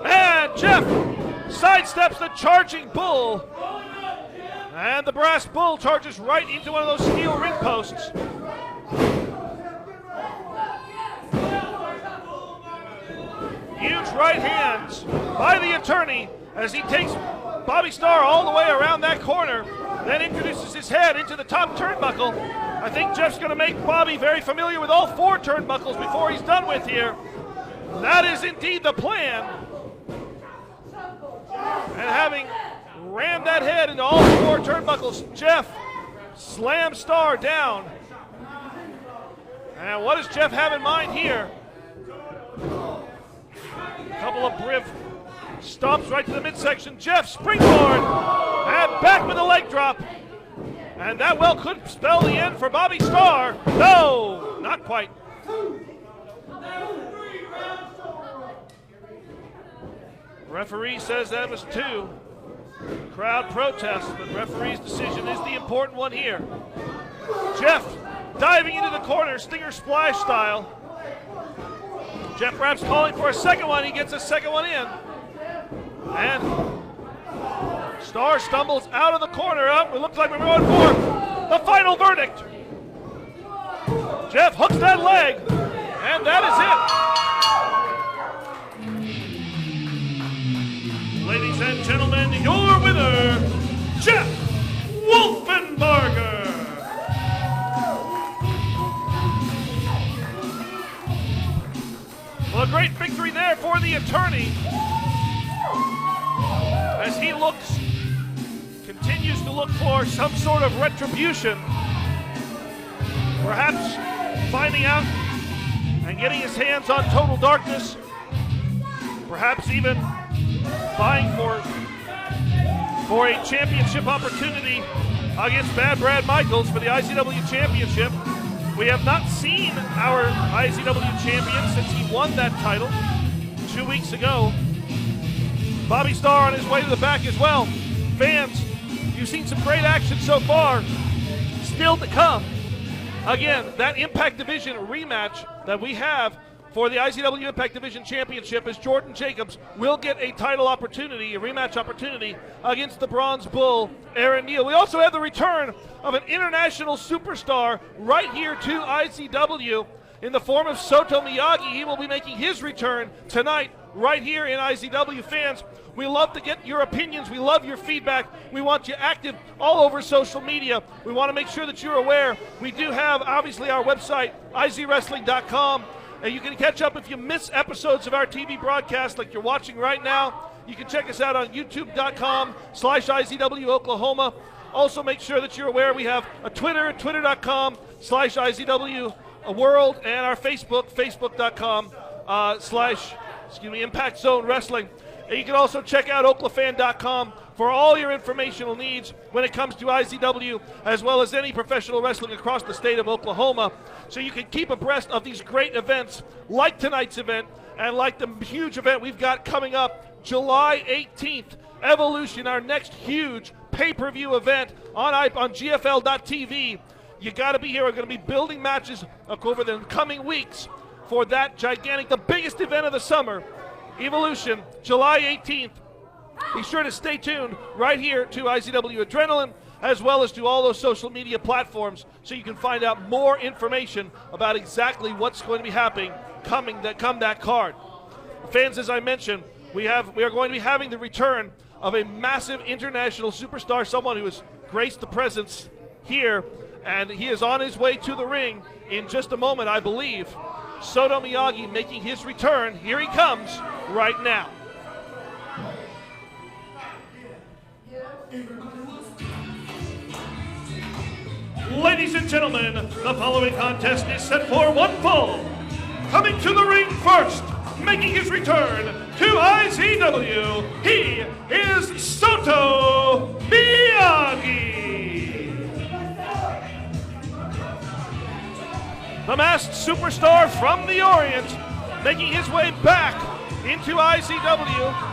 And Jeff sidesteps the charging bull. And the brass bull charges right into one of those steel ring posts. Huge right hands by the attorney as he takes Bobby Starr all the way around that corner, then introduces his head into the top turnbuckle. I think Jeff's going to make Bobby very familiar with all four turnbuckles before he's done with here. That is indeed the plan. And having rammed that head into all four turnbuckles, Jeff slams Starr down. And what does Jeff have in mind here? Couple of brief stomps right to the midsection. Jeff springboard and back with a leg drop. And that well could spell the end for Bobby Starr. No, not quite. Referee says that was 2. Crowd protests, but referee's decision is the important one here. Jeff diving into the corner, Stinger Splash style. Jeff perhaps calling for a second one. He gets a second one in. And Starr stumbles out of the corner. Up. It looks like we're going for the final verdict. Jeff hooks that leg, and that is it. Ladies and gentlemen, your winner, Jeff Wolfenbarger. Well, a great victory there for the attorney as he continues to look for some sort of retribution, perhaps finding out and getting his hands on Total Darkness, perhaps even vying for a championship opportunity against Bad Brad Michaels for the IZW Championship. We have not seen our IZW champion since he won that title 2 weeks ago. Bobby Starr on his way to the back as well. Fans, you've seen some great action so far. Still to come. Again, that Impact Division rematch that we have for the IZW Impact Division Championship is Jordan Jacobs will get a title opportunity, a rematch opportunity against the Bronze Bull, Aaron Neal. We also have the return of an international superstar right here to IZW in the form of Soto Miyagi. He will be making his return tonight right here in IZW. Fans, we love to get your opinions. We love your feedback. We want you active all over social media. We want to make sure that you're aware. We do have, obviously, our website, izwrestling.com. And you can catch up if you miss episodes of our TV broadcast like you're watching right now. You can check us out on youtube.com/IZW Oklahoma. Also make sure that you're aware we have a Twitter, twitter.com/IZW World, and our Facebook, facebook.com/Impact Zone Wrestling. And you can also check out oklafan.com for all your informational needs when it comes to IZW, as well as any professional wrestling across the state of Oklahoma. So you can keep abreast of these great events like tonight's event and like the huge event we've got coming up July 18th Evolution, our next huge pay-per-view event on GFL.TV. You got to be here. We're going to be building matches over the coming weeks for that gigantic, the biggest event of the summer, Evolution, July 18th. Be sure to stay tuned right here to IZW Adrenaline, as well as to all those social media platforms, so you can find out more information about exactly what's going to be happening come that card. Fans, as I mentioned, we are going to be having the return of a massive international superstar, someone who has graced the presence here, and he is on his way to the ring in just a moment, I believe. Soto Miyagi making his return. Here he comes right now. Ladies and gentlemen, the following contest is set for one fall. Coming to the ring first, making his return to IZW, he is Soto Miyagi. The masked superstar from the Orient, making his way back into IZW.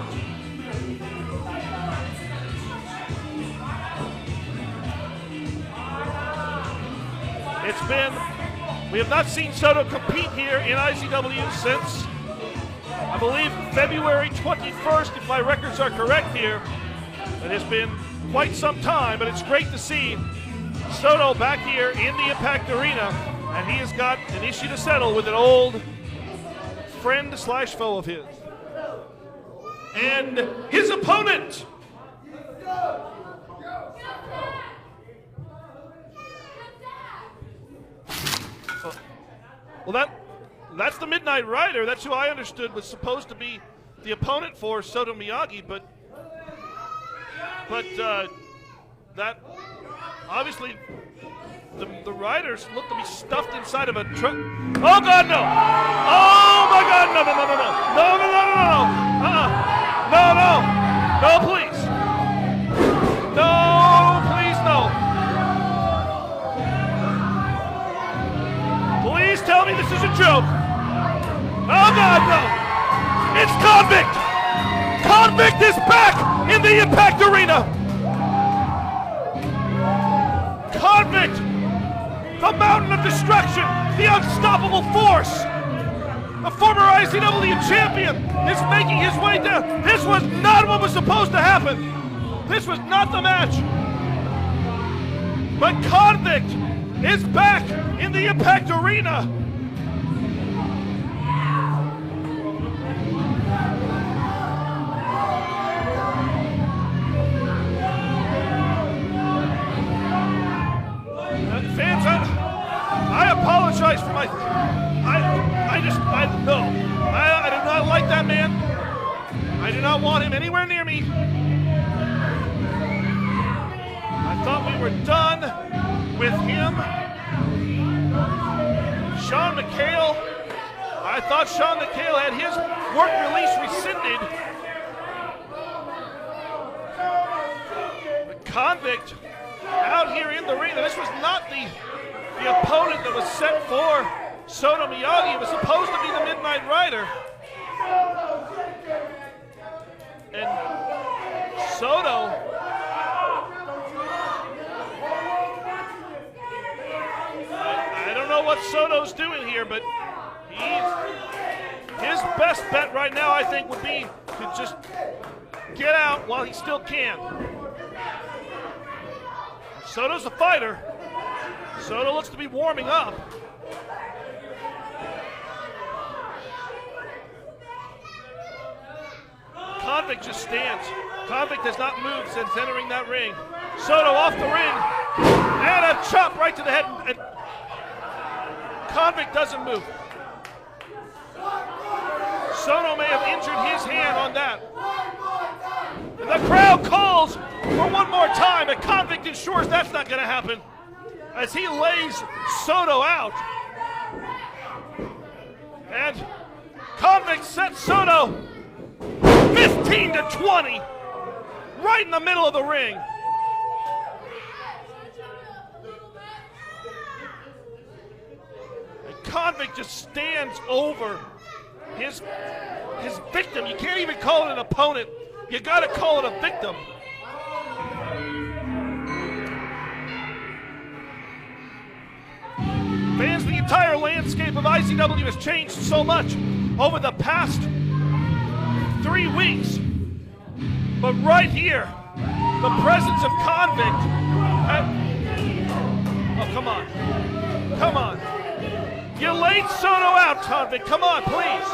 We have not seen Soto compete here in IZW since, I believe, February 21st, if my records are correct here. It has been quite some time, but it's great to see Soto back here in the Impact Arena, and he has got an issue to settle with an old friend/foe of his. And his opponent, well, that's the Midnight Rider. That's who I understood was supposed to be the opponent for Soto Miyagi, but that obviously the riders look to be stuffed inside of a truck. Oh God, no! Oh my God, no! No, please! No, please, no! Please tell me this is a joke. Oh God, no! It's Convict! Convict is back in the Impact Arena! Convict! The mountain of destruction! The unstoppable force! The former IZW champion is making his way down. This was not what was supposed to happen. This was not the match. But Convict is back in the Impact Arena. Fans, I apologize for my... I do not like that man. I do not want him anywhere near me. I thought we were done with him. Sean McHale. I thought Sean McHale had his work release rescinded. The Convict out here in the ring. This was not the opponent that was set for Soto Miyagi. It was supposed to be the Midnight Rider. And Soto, I don't know what Soto's doing here, but his best bet right now, I think, would be to just get out while he still can. Soto's a fighter. Soto looks to be warming up. Convict just stands. Convict has not moved since entering that ring. Soto off the ring. And a chop right to the head. And Convict doesn't move. Soto may have injured his hand on that. And the crowd calls for one more time, and Convict ensures that's not going to happen as he lays Soto out. And Convict sets Soto 15-20 right in the middle of the ring. And Convict just stands over his victim. You can't even call it an opponent. You gotta call it a victim. Fans, the entire landscape of IZW has changed so much over the past 3 weeks. But right here, the presence of Convict. Oh, come on. Come on. You laid Soto out, Convict. Come on, please.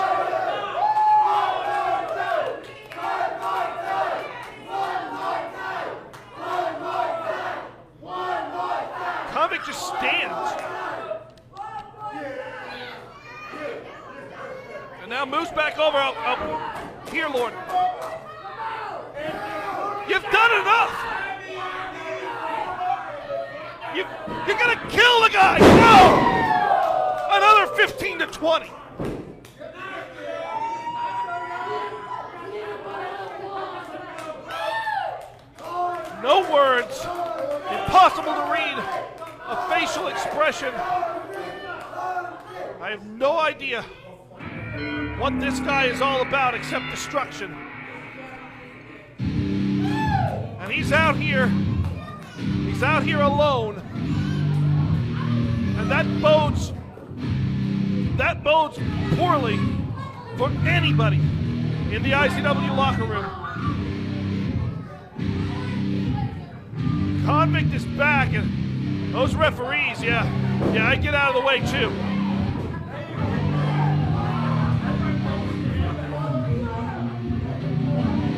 Convict just stands. And now moves back over. Here, Lord. You've done enough. You're gonna kill the guy. No! Another 15 to 20. No words. Impossible to read a facial expression. I have no idea what this guy is all about except destruction. And he's out here alone. And that bodes poorly for anybody in the IZW locker room. Convict is back, and those referees, yeah, I get out of the way too.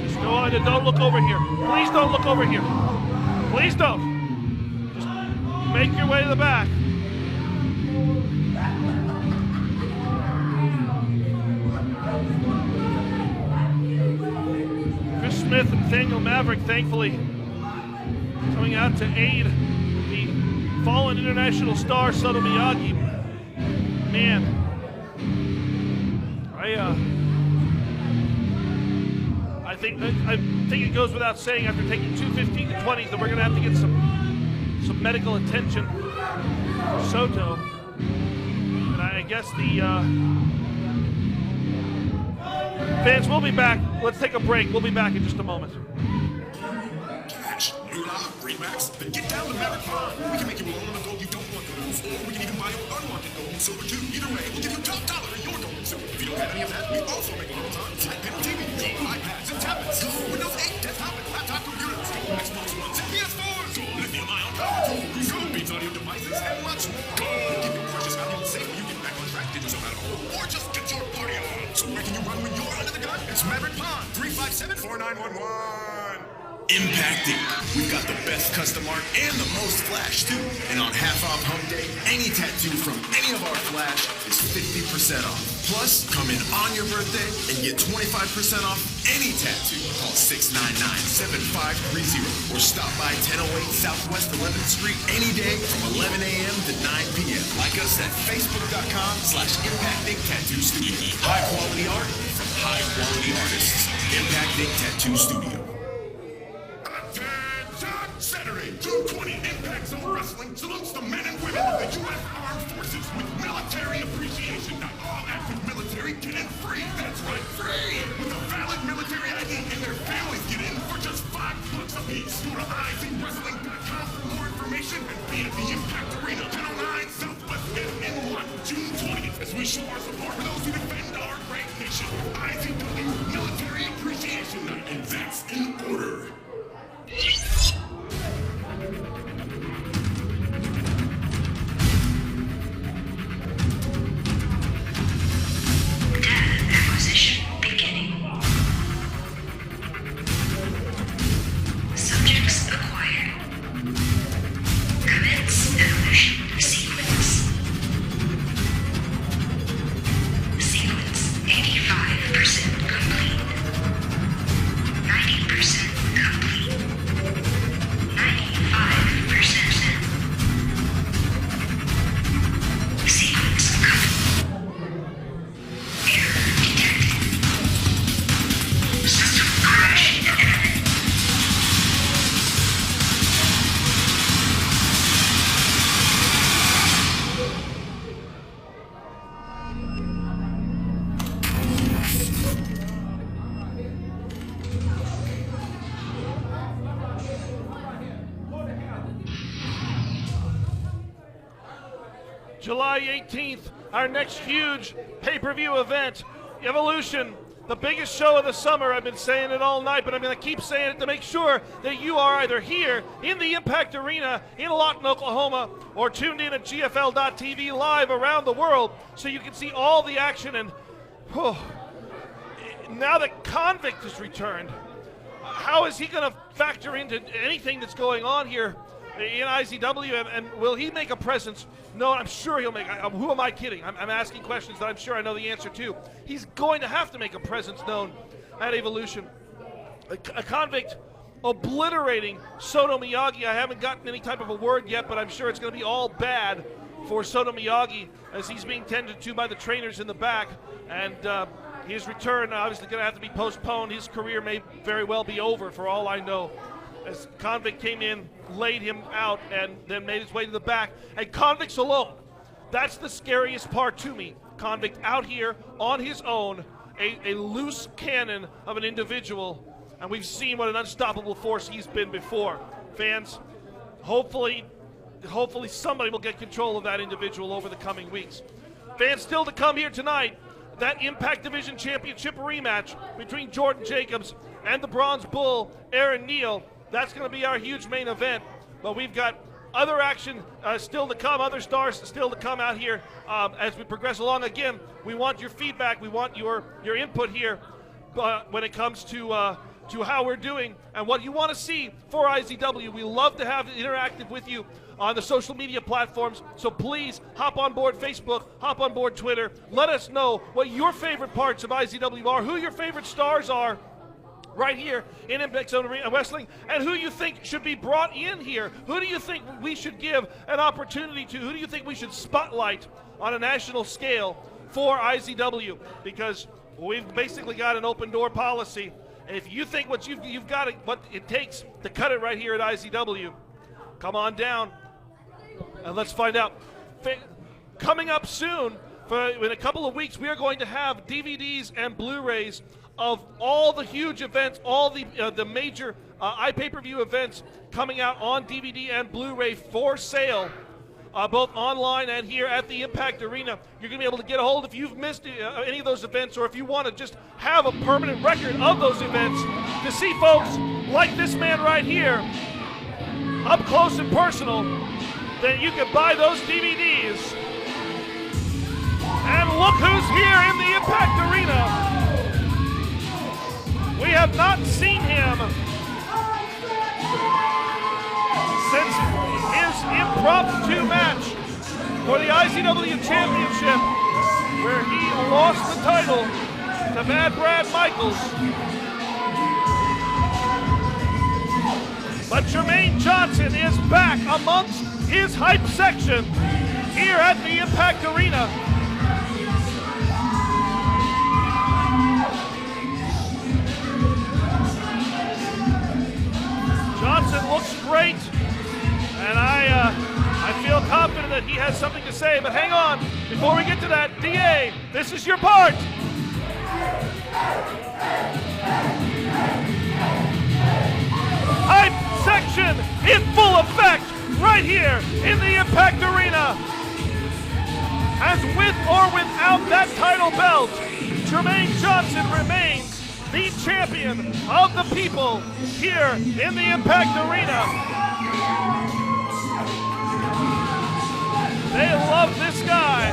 Just go on and don't look over here. Please don't look over here. Please don't. Just make your way to the back. Chris Smith and Nathaniel Maverick, thankfully, coming out to aid the fallen international star Sato Miyagi. Man, I think it goes without saying after taking 2 15 to 20s that we're going to have to get some medical attention for Soto. And I guess the fans will be back. Let's take a break. We'll be back in just a moment. Remax, then get down to Marathon. We can make you a loan on a gold you don't want to lose, or we can even buy you unwanted gold and silver too. Either way, we'll give you top dollar for your gold and silver. If you don't have any of that, we also make loans on flat panel TVs, iPads, and tablets, Windows 8 desktop and laptop computers, Xbox Ones and PS4s, lithium-ion power tools, gold beats audio devices, and much more. Give your precious valuable safe when you get back on track, get yourself out of hole, or just get your party on. So where can you run when you're under the gun? It's Maverick Pond, 357-4911. Impact Inc. We've got the best custom art and the most flash too. And on Half Off Home Day, any tattoo from any of our flash is 50% off. Plus, come in on your birthday and get 25% off any tattoo. Call 699-7530 or stop by 1008 Southwest 11th Street any day from 11 a.m. to 9 p.m. Like us at facebook.com/Impact Inc. Tattoo Studio. High quality art from high quality artists. Impact Inc. Tattoo Studio. Saturday, June 20, Impact Zone Wrestling salutes the men and women of the U.S. Armed Forces with military appreciation. Now, all active military get in free. That's right, free! With a valid military ID, and their families get in for just $5 a piece. Go to IZWrestling.com for more information and be at the Impact Arena, 109 Southwest N1, June 20th, as we show our support for those who defend our great nation. IZW Military Appreciation Night, and that's in order. Acquisition beginning. Subjects acquired. Commence evolution sequence. Sequence 85% complete. 90% complete. July 18th, our next huge pay-per-view event, Evolution, the biggest show of the summer. I've been saying it all night, but I'm going to keep saying it to make sure that you are either here in the Impact Arena in Lawton, Oklahoma, or tuned in at GFL.TV live around the world so you can see all the action. And now that Convict has returned, how is he going to factor into anything that's going on here in IZW, and will he make a presence? No, I'm sure he'll make. Who am I kidding? I'm asking questions that I'm sure I know the answer to. He's going to have to make a presence known at Evolution. A Convict obliterating Soto Miyagi. I haven't gotten any type of a word yet, but I'm sure it's going to be all bad for Soto Miyagi as he's being tended to by the trainers in the back. And his return obviously going to have to be postponed. His career may very well be over for all I know, as Convict came in, laid him out, and then made his way to the back. And Convict's alone. That's the scariest part to me. Convict out here on his own, a loose cannon of an individual, and we've seen what an unstoppable force he's been before. Fans, hopefully somebody will get control of that individual over the coming weeks. Fans, still to come here tonight, that Impact Division Championship rematch between Jordan Jacobs and the Bronze Bull, Aaron Neal. That's going to be our huge main event, but we've got other action still to come, other stars still to come out here as we progress along. Again, we want your feedback, we want your input here when it comes to how we're doing and what you want to see for IZW. We love to have interactive with you on the social media platforms, so please hop on board Facebook, hop on board Twitter. Let us know what your favorite parts of IZW are, who your favorite stars are right here in Impact Zone Arena Wrestling, and who you think should be brought in here. Who do you think we should give an opportunity to? Who do you think we should spotlight on a national scale for IZW? Because we've basically got an open door policy. And if you think what you've got what it takes to cut it right here at IZW, come on down and let's find out. Coming up soon, in a couple of weeks, we are going to have DVDs and Blu-rays of all the huge events, all the major iPay-per-view events coming out on DVD and Blu-ray for sale, both online and here at the Impact Arena. You're going to be able to get a hold if you've missed any of those events, or if you want to just have a permanent record of those events to see folks like this man right here up close and personal. Then you can buy those DVDs. And look who's here in the Impact Arena. We have not seen him since his impromptu match for the IZW Championship, where he lost the title to Bad Brad Michaels. But Jermaine Johnson is back amongst his hype section here at the Impact Arena. Johnson looks great, and I feel confident that he has something to say, but hang on, before we get to that, DA, this is your part. Hype section in full effect right here in the Impact Arena. As with or without that title belt, Jermaine Johnson remains the champion of the people here in the Impact Arena. They love this guy.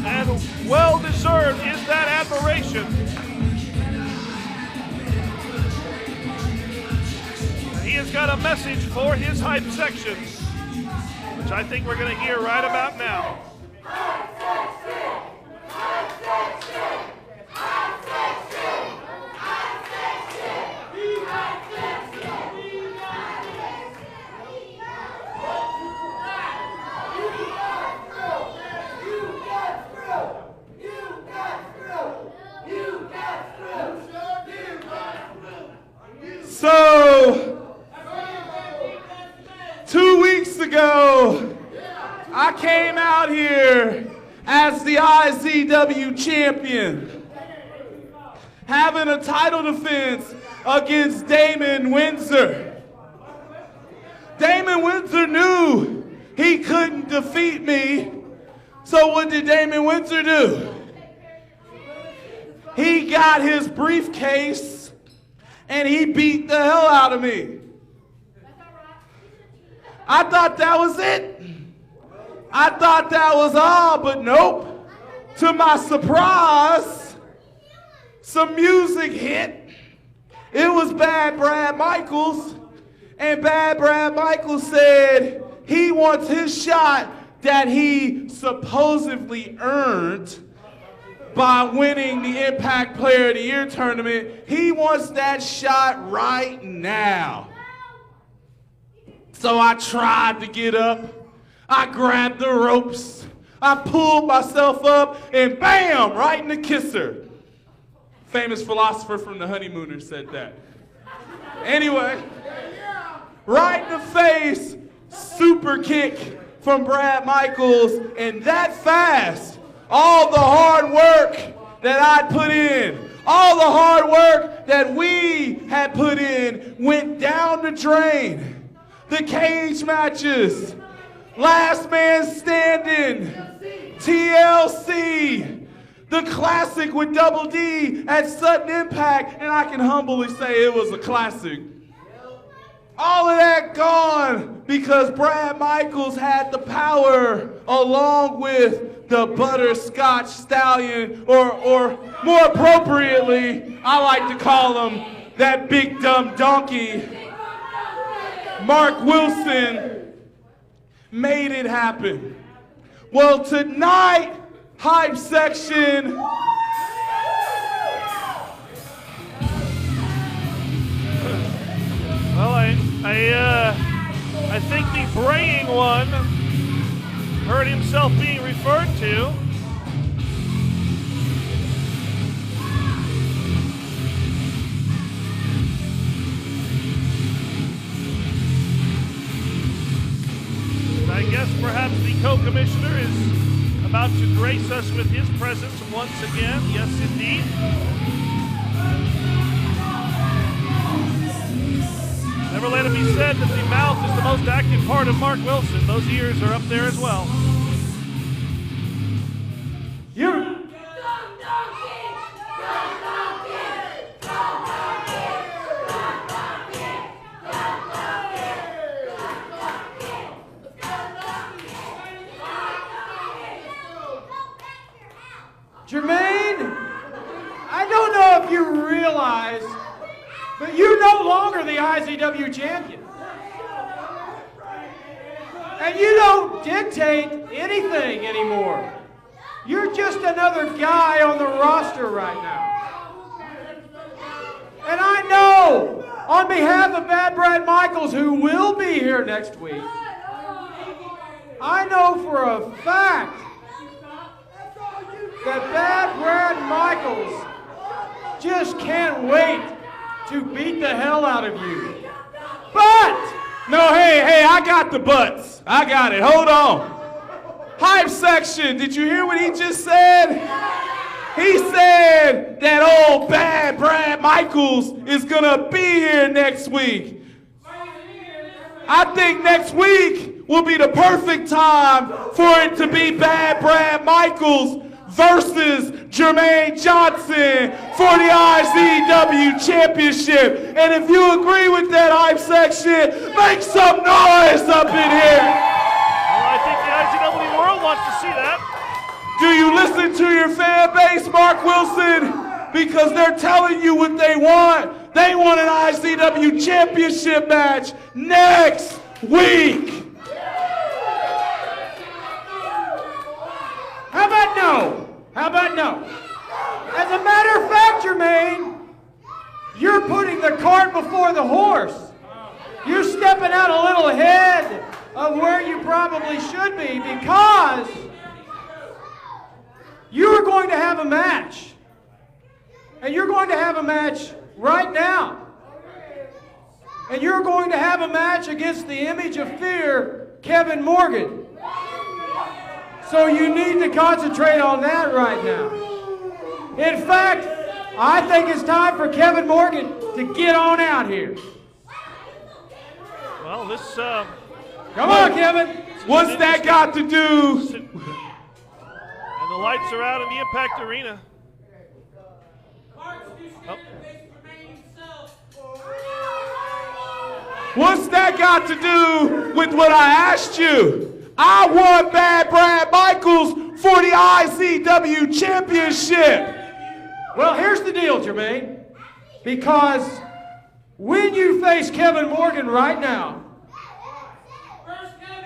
And well-deserved is that admiration. He has got a message for his hype section, which I think we're going to hear right about now. So, 2 weeks ago, I came out here as the IZW champion, having a title defense against Damon Windsor. Damon Windsor knew He couldn't defeat me. So what did Damon Winter do? He got his briefcase and he beat the hell out of me. I thought that was it. I thought that was all, but nope. To my surprise, some music hit. It was Bad Brad Michaels, and Bad Brad Michaels said he wants his shot that he supposedly earned by winning the Impact Player of the Year tournament. He wants that shot right now. So I tried to get up. I grabbed the ropes. I pulled myself up and bam, right in the kisser. Famous philosopher from the Honeymooners said that. Anyway, right in the face, super kick from Brad Michaels, and that fast, all the hard work that I'd put in, all the hard work that we had put in went down the drain. The cage matches, Last Man Standing, TLC, the classic with Double D at Sudden Impact, and I can humbly say it was a classic. All of that gone because Brad Michaels had the power along with the butterscotch stallion, or more appropriately, I like to call him that big dumb donkey. Mark Wilson made it happen. Well, tonight, Hype Section. Well, I think the braying one heard himself being referred to. I guess perhaps the co-commissioner is about to grace us with his presence once again. Yes, indeed. Never let it be said that the mouth is the most active part of Mark Wilson. Those ears are up there as well. Jermaine, I don't know if you realize, but you're no longer the IZW champion. And you don't dictate anything anymore. You're just another guy on the roster right now. And I know, on behalf of Bad Brad Michaels, who will be here next week, I know for a fact that Bad Brad Michaels just can't wait to beat the hell out of you. But, no, hey, I got the butts. I got it, hold on. Hype Section, did you hear what he just said? He said that old Bad Brad Michaels is gonna be here next week. I think next week will be the perfect time for it to be Bad Brad Michaels versus Jermaine Johnson for the IZW Championship. And if you agree with that, Hype Section, make some noise up in here. Well, I think the IZW world wants to see that. Do you listen to your fan base, Mark Wilson? Because they're telling you what they want. They want an IZW Championship match next week. How about no? How about no? As a matter of fact, Jermaine, you're putting the cart before the horse. You're stepping out a little ahead of where you probably should be, because you're going to have a match. And you're going to have a match right now. And you're going to have a match against the Image of Fear, Kevin Morgan. So you need to concentrate on that right now. In fact, I think it's time for Kevin Morgan to get on out here. Well, Come on, Kevin. What's that got to do? And the lights are out in the Impact Arena. Oh. What's that got to do with what I asked you? I won Bad Brad Michaels for the IZW Championship. Well, here's the deal, Jermaine. Because when you face Kevin Morgan right now,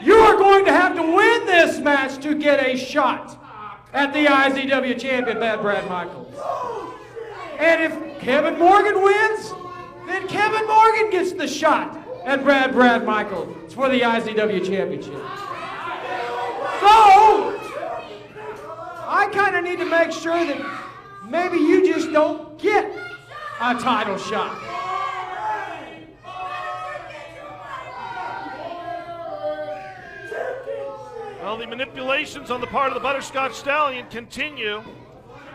you are going to have to win this match to get a shot at the IZW champion, Bad Brad Michaels. And if Kevin Morgan wins, then Kevin Morgan gets the shot at Brad Michaels for the IZW championship. So, I kind of need to make sure that maybe you just don't get a title shot. Well, the manipulations on the part of the Butterscotch Stallion continue,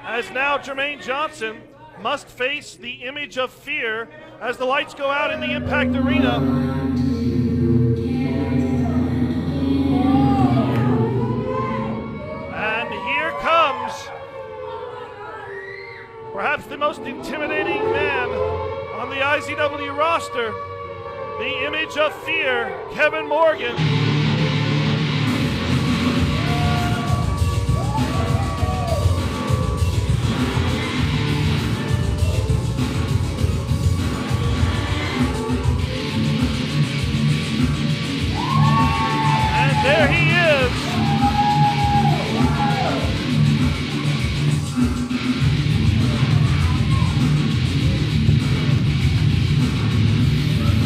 as now Jermaine Johnson must face the image of fear as the lights go out in the Impact Arena. And here comes perhaps the most intimidating man on the IZW roster, the image of fear, Kevin Morgan. There he is.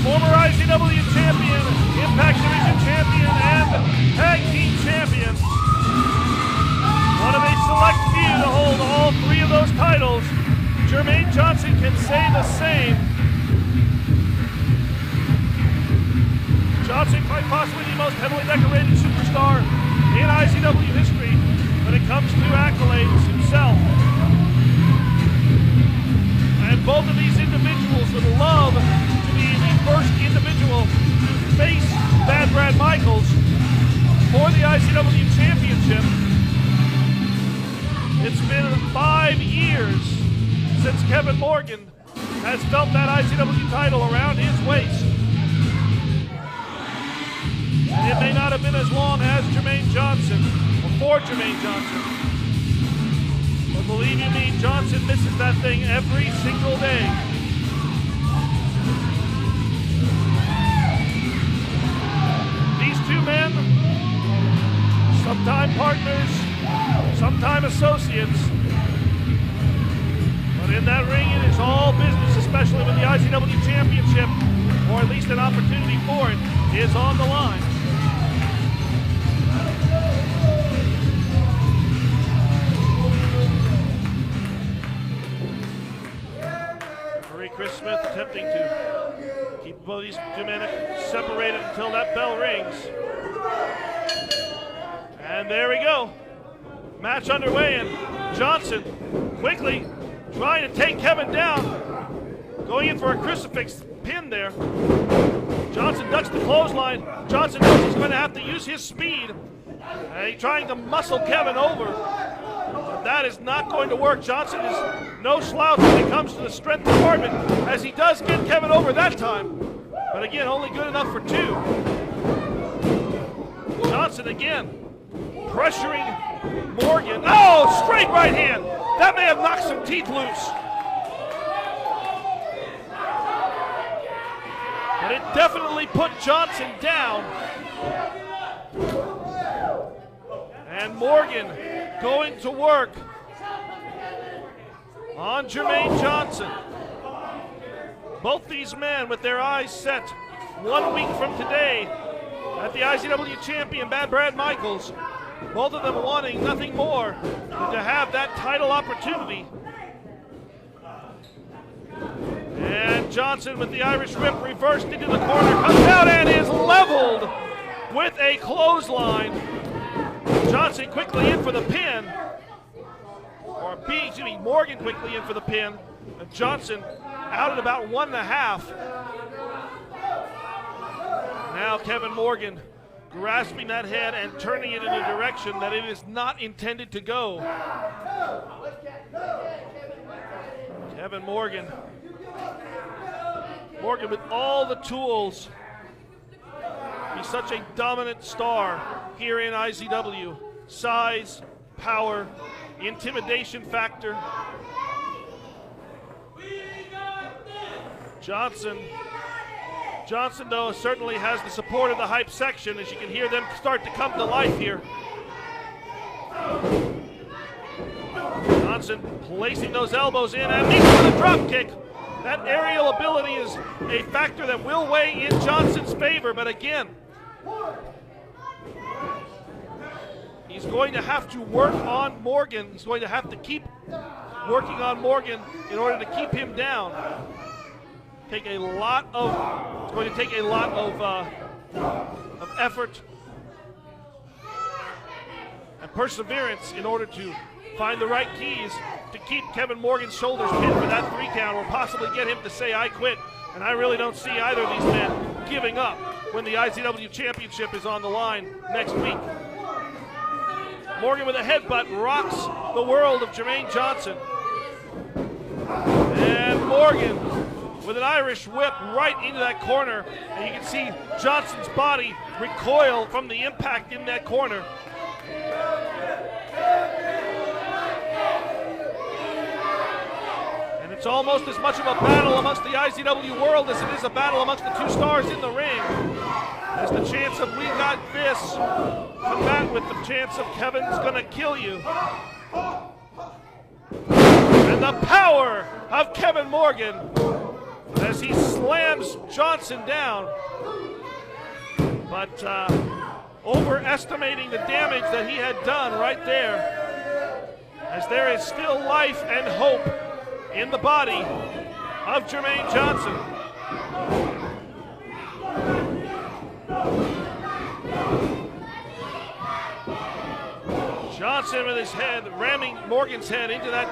Former IZW champion, Impact Division champion, and tag team champion. One of a select few to hold all three of those titles. Jermaine Johnson can say the same. Johnson, quite possibly the most heavily decorated superstar in IZW history when it comes to accolades himself. And both of these individuals would love to be the first individual to face Bad Brad Michaels for the IZW Championship. It's been 5 years since Kevin Morgan has felt that IZW title around his waist. It may not have been as long as Jermaine Johnson, or for Jermaine Johnson. But believe you me, Johnson misses that thing every single day. These two men, sometime partners, sometime associates. But in that ring, it is all business, especially when the IZW Championship, or at least an opportunity for it, is on the line. Chris Smith attempting to keep both these two men separated until that bell rings. And there we go. Match underway, and Johnson quickly trying to take Kevin down. Going in for a crucifix pin there. Johnson ducks the clothesline. Johnson knows he's going to have to use his speed. And he's trying to muscle Kevin over. That is not going to work. Johnson is no slouch when it comes to the strength department, as he does get Kevin over that time. But again, only good enough for two. Johnson again, pressuring Morgan. Oh, straight right hand. That may have knocked some teeth loose. But it definitely put Johnson down. And Morgan going to work on Jermaine Johnson. Both these men with their eyes set 1 week from today at the IZW champion, Bad Brad Michaels. Both of them wanting nothing more than to have that title opportunity. And Johnson with the Irish whip reversed into the corner, comes out and is leveled with a clothesline. Johnson quickly in for the pin. Morgan quickly in for the pin. And Johnson out at about 1.5. Now Kevin Morgan grasping that head and turning it in a direction that it is not intended to go. Kevin Morgan. Morgan with all the tools. He's such a dominant star here in IZW. Size, power, intimidation factor. Johnson, though, certainly has the support of the hype section as you can hear them start to come to life here. Johnson placing those elbows in and meets with a drop kick. That aerial ability is a factor that will weigh in Johnson's favor, but again, he's going to have to work on Morgan. He's going to have to keep working on Morgan in order to keep him down. It's going to take a lot of effort and perseverance in order to find the right keys to keep Kevin Morgan's shoulders pinned for that 3 count, or possibly get him to say, "I quit." And I really don't see either of these men giving up when the IZW Championship is on the line next week. Morgan with a headbutt rocks the world of Jermaine Johnson. And Morgan with an Irish whip right into that corner. And you can see Johnson's body recoil from the impact in that corner. And it's almost as much of a battle amongst the IZW world as it is a battle amongst the 2 stars in the ring. As the chance of "we got this" combat with the chance of "Kevin's gonna kill you." And the power of Kevin Morgan as he slams Johnson down. But overestimating the damage that he had done right there, as there is still life and hope in the body of Jermaine Johnson. Johnson with his head, ramming Morgan's head into that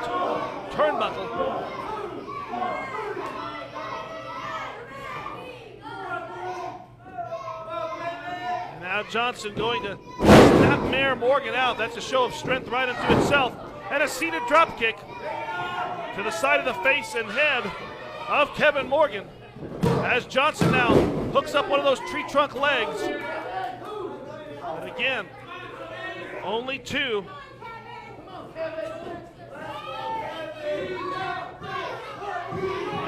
turnbuckle. And now Johnson going to snapmare Morgan out. That's a show of strength right unto itself. And a seated drop kick to the side of the face and head of Kevin Morgan, as Johnson now hooks up one of those tree trunk legs. And again, only 2.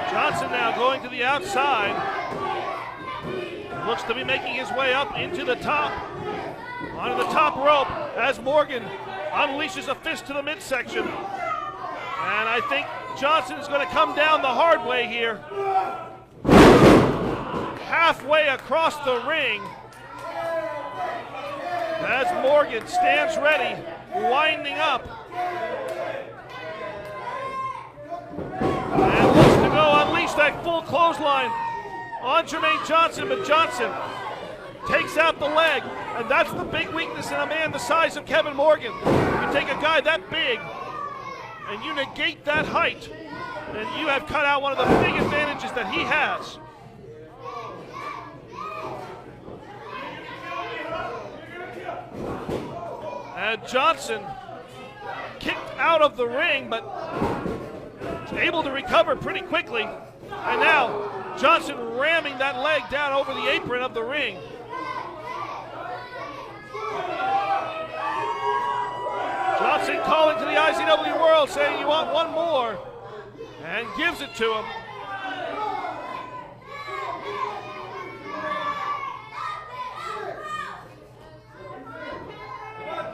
Johnson now going to the outside. Looks to be making his way up into the top, onto the top rope, as Morgan unleashes a fist to the midsection. And I think Johnson is going to come down the hard way here. Halfway across the ring, as Morgan stands ready, winding up. And looks to go unleash that full clothesline on Jermaine Johnson, but Johnson takes out the leg. And that's the big weakness in a man the size of Kevin Morgan. You take a guy that big and you negate that height, and you have cut out one of the big advantages that he has. And Johnson kicked out of the ring, but able to recover pretty quickly. And now Johnson ramming that leg down over the apron of the ring. Johnson calling to the IZW world, saying, "You want one more," and gives it to him.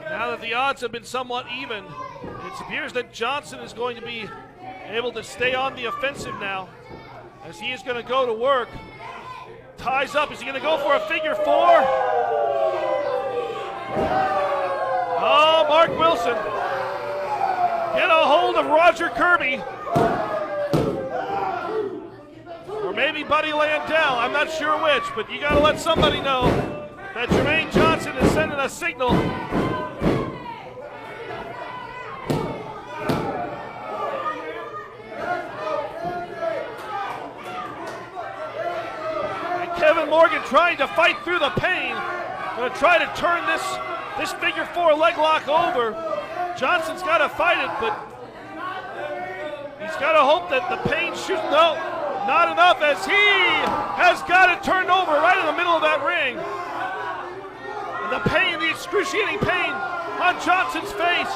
Now that the odds have been somewhat even, it appears that Johnson is going to be able to stay on the offensive now, as he is going to go to work. Ties up. Is he going to go for a figure 4? Oh, Mark Wilson. Get a hold of Roger Kirby. Or maybe Buddy Landell. I'm not sure which, but you got to let somebody know that Jermaine Johnson is sending a signal. And Kevin Morgan trying to fight through the pain Gonna try to turn this figure 4 leg lock over. Johnson's got to fight it, but he's got to hope that the pain shoots. No, not enough, as he has got it turned over right in the middle of that ring. And the pain, the excruciating pain on Johnson's face,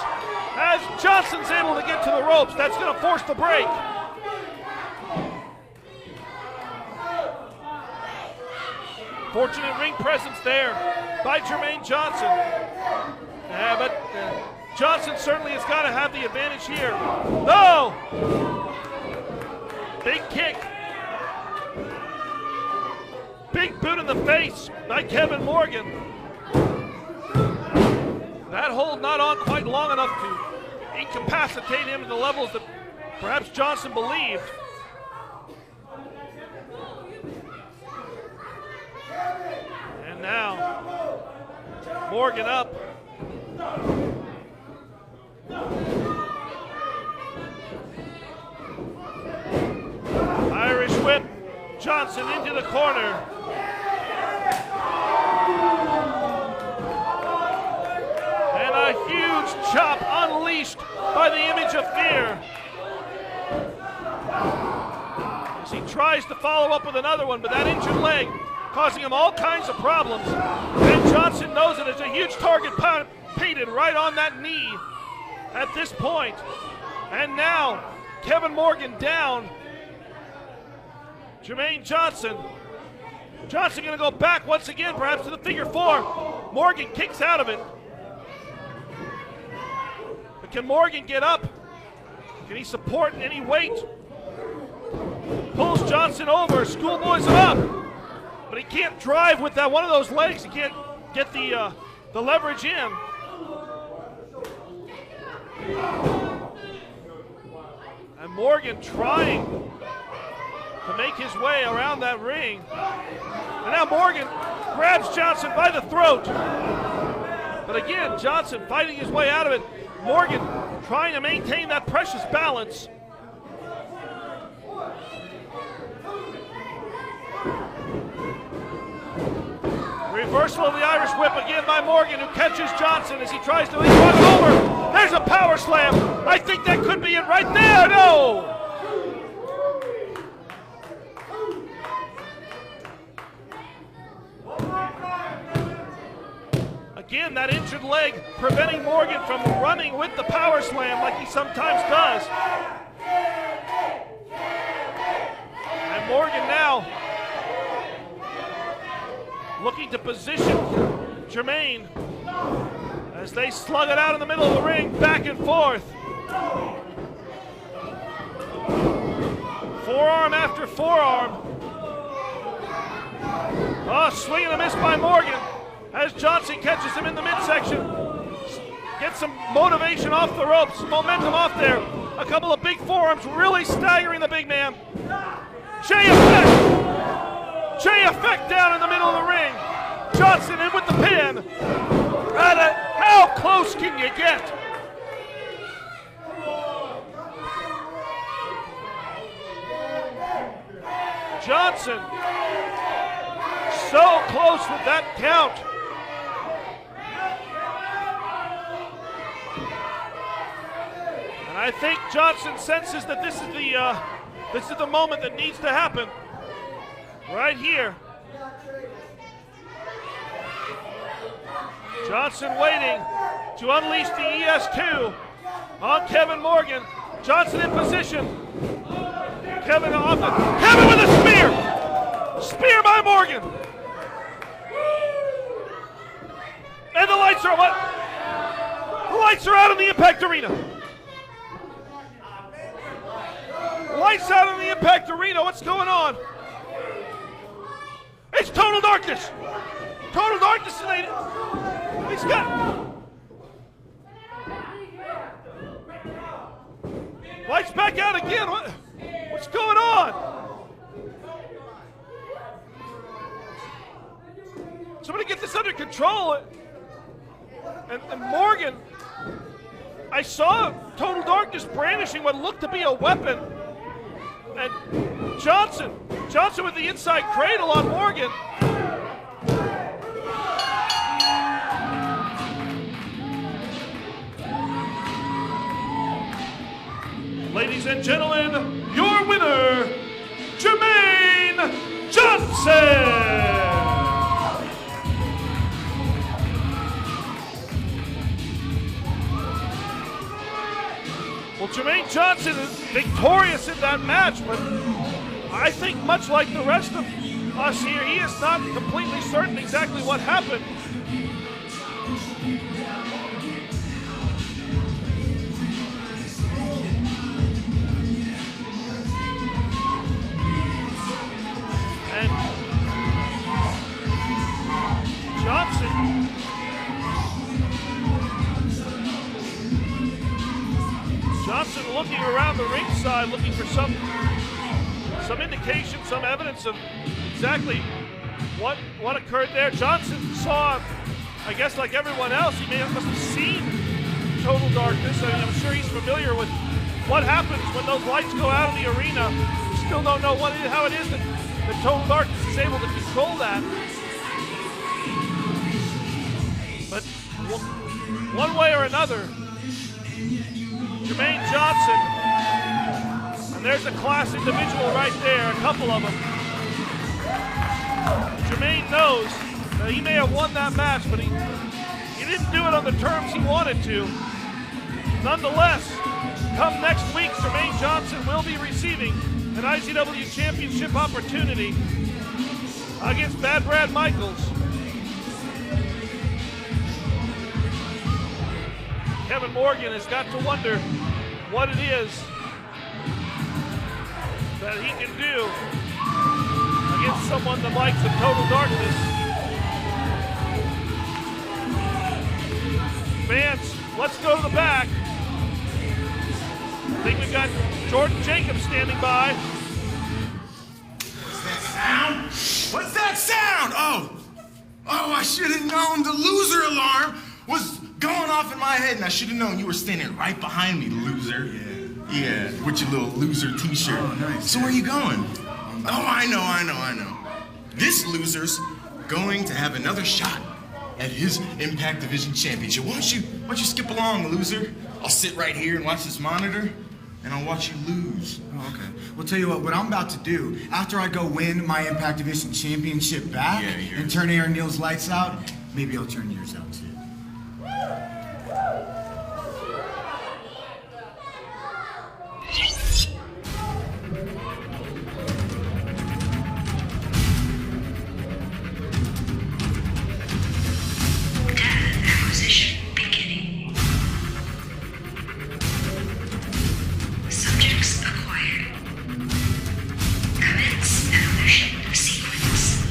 as Johnson's able to get to the ropes. That's going to force the break. Fortunate ring presence there by Jermaine Johnson. But Johnson certainly has got to have the advantage here. No! Big kick. Big boot in the face by Kevin Morgan. That hold not on quite long enough to incapacitate him to the levels that perhaps Johnson believed. And now, Morgan up. Irish whip, Johnson into the corner. And a huge chop unleashed by the Image of Fear. As he tries to follow up with another one, but that injured leg causing him all kinds of problems. And Johnson knows it. There's a huge target painted right on that knee at this point. And now, Kevin Morgan down. Jermaine Johnson. Johnson gonna go back once again, perhaps to the figure 4. Morgan kicks out of it. But can Morgan get up? Can he support any weight? Pulls Johnson over, schoolboys him up. But he can't drive with that one of those legs. He can't get the leverage in. And Morgan trying to make his way around that ring. And now Morgan grabs Johnson by the throat. But again, Johnson fighting his way out of it. Morgan trying to maintain that precious balance. Reversal of the Irish whip again by Morgan, who catches Johnson as he tries to lead one over. There's a power slam. I think that could be it right there. No! Again, that injured leg preventing Morgan from running with the power slam like he sometimes does. And Morgan now looking to position Jermaine as they slug it out in the middle of the ring, back and forth. Forearm after forearm. Oh, swing and a miss by Morgan as Johnson catches him in the midsection. Gets some motivation off the ropes, momentum off there. A couple of big forearms really staggering the big man. J effect down in the middle of the ring. Johnson in with the pin. How close can you get? Johnson so close with that count. And I think Johnson senses that this is the moment that needs to happen. Right here. Johnson waiting to unleash the ES2 on Kevin Morgan. Johnson in position. Kevin with a spear! Spear by Morgan! And the lights are what? The lights are out in the Impact Arena. Lights out in the Impact Arena. What's going on? It's total darkness. Total darkness tonight. He's got lights back out again. What's going on? Somebody get this under control. And Morgan, I saw Total Darkness brandishing what looked to be a weapon. And Johnson with the inside cradle on Morgan. Ladies and gentlemen, your winner, Jermaine Johnson! Well, Jermaine Johnson is victorious in that match, but I think much like the rest of us here, he is not completely certain exactly what happened. And Johnson looking around the ringside, looking for some indication, some evidence of exactly what occurred there. Johnson saw, I guess like everyone else, he must have seen total darkness. I mean, I'm sure he's familiar with what happens when those lights go out in the arena. We still don't know how it is that total darkness is able to control that. But one way or another, Jermaine Johnson, and there's a class individual right there, a couple of them. Jermaine knows that he may have won that match, but he didn't do it on the terms he wanted to. Nonetheless, come next week, Jermaine Johnson will be receiving an IZW Championship opportunity against Bad Brad Michaels. Kevin Morgan has got to wonder what it is that he can do against someone that likes the total darkness. Fans, let's go to the back. I think we've got Jordan Jacobs standing by. What's that sound? What's that sound? Oh, I should have known the loser alarm was going off in my head, and I should have known you were standing right behind me, loser. Yeah, with your little loser t-shirt. Oh, nice. So where are you going? Oh, I know. This loser's going to have another shot at his Impact Division Championship. Why don't you skip along, loser? I'll sit right here and watch this monitor, and I'll watch you lose. Oh, okay. Well, tell you what I'm about to do, after I go win my Impact Division Championship back and turn Aaron Neal's lights out, maybe I'll turn yours out too. Acquisition beginning. Subjects acquired. Commence evolution sequence.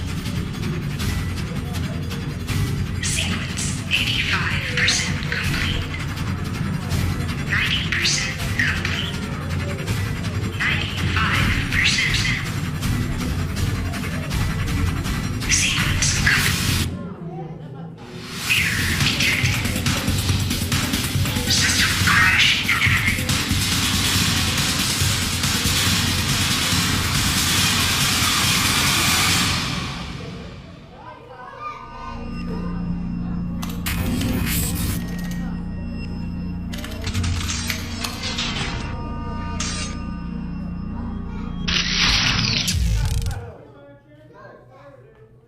Sequence 85% complete. 90% complete. 95%. Sequence complete. Error detected. System crash detected.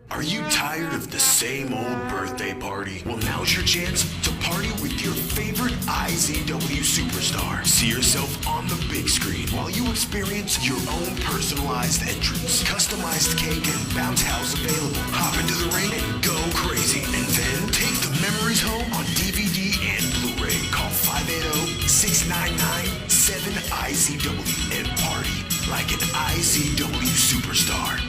Are you tired of the same old birthday party? Well, now's your chance to party with your favorite IZW superstar. See yourself on the big screen while you experience your own personalized entrance. Customized cake and bounce house available. Hop into the ring and go crazy. And then take the memories home on DVD and Blu-ray. Call 580-699-7IZW and party like an IZW superstar.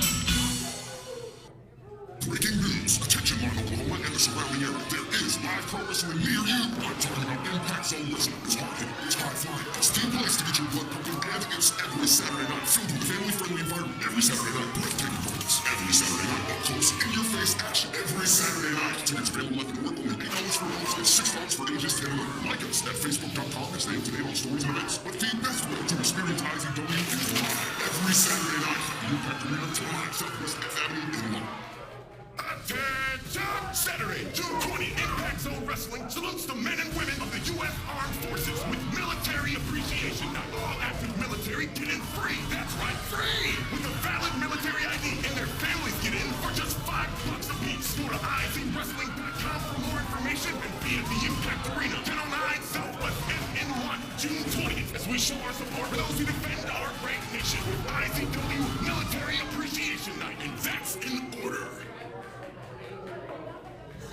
Breaking news. Attention, Martin, Oklahoma, and the surrounding area. There is live pro wrestling near you. I'm talking about Impact Zone Wrestling. It's hard-hitting, it's hard-flying. It's the place to get your blood pumping, and it's every Saturday night filled with a family-friendly environment. Every Saturday night, breathtaking moments. Every Saturday night, up close, in-your-face action. Every Saturday night. Tickets available at the door, only $8 for adults and $6 for ages 10 and up. Like us at Facebook.com and stay up to date on stories and events. But the best way to experience IZW is live. Every Saturday night, the Impact Arena, 29 Southwest F Avenue in Lawton. Attention! Saturday, June 20, Impact Zone Wrestling salutes the men and women of the U.S. Armed Forces with military appreciation. Now, all active get in free. That's right, free. With a valid military ID, and their families get in for just $5 a piece. Go to IZWrestling.com for more information and be at the Impact Arena, 1009 Southwest FN1, June 20th, as we show our support for those who defend our great nation with IZW Military Appreciation Night, and that's in order.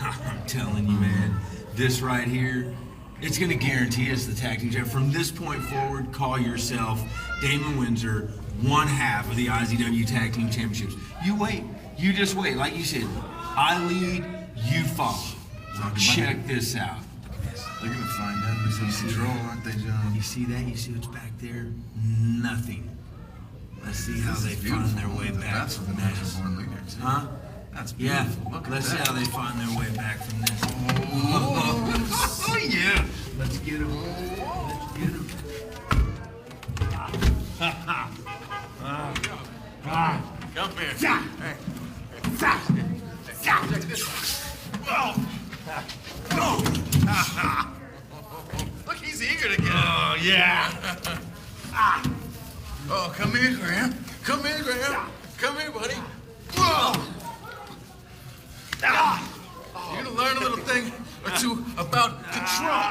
I'm telling you, man, this right here, it's going to guarantee us the tag team champ. From this point forward, call yourself Damon Windsor, one half of the IZW Tag Team Championships. You wait. You just wait. Like you said, I lead, you follow. Check this out. They're going to find out who's in control, aren't they, John? You see that? You see what's back there? Nothing. Let's see how they find their way back from this. Huh? That's beautiful. Yeah, Look at let's see that. how they find their way back from this. Oh, yeah. Let's get them. Let's get them. Come here. Hey. Check this out. Look, he's eager to get it. Oh, yeah. Oh, come here, Graham. Come here, Graham. Come here, buddy. Whoa. You're gonna learn a little thing or two about control.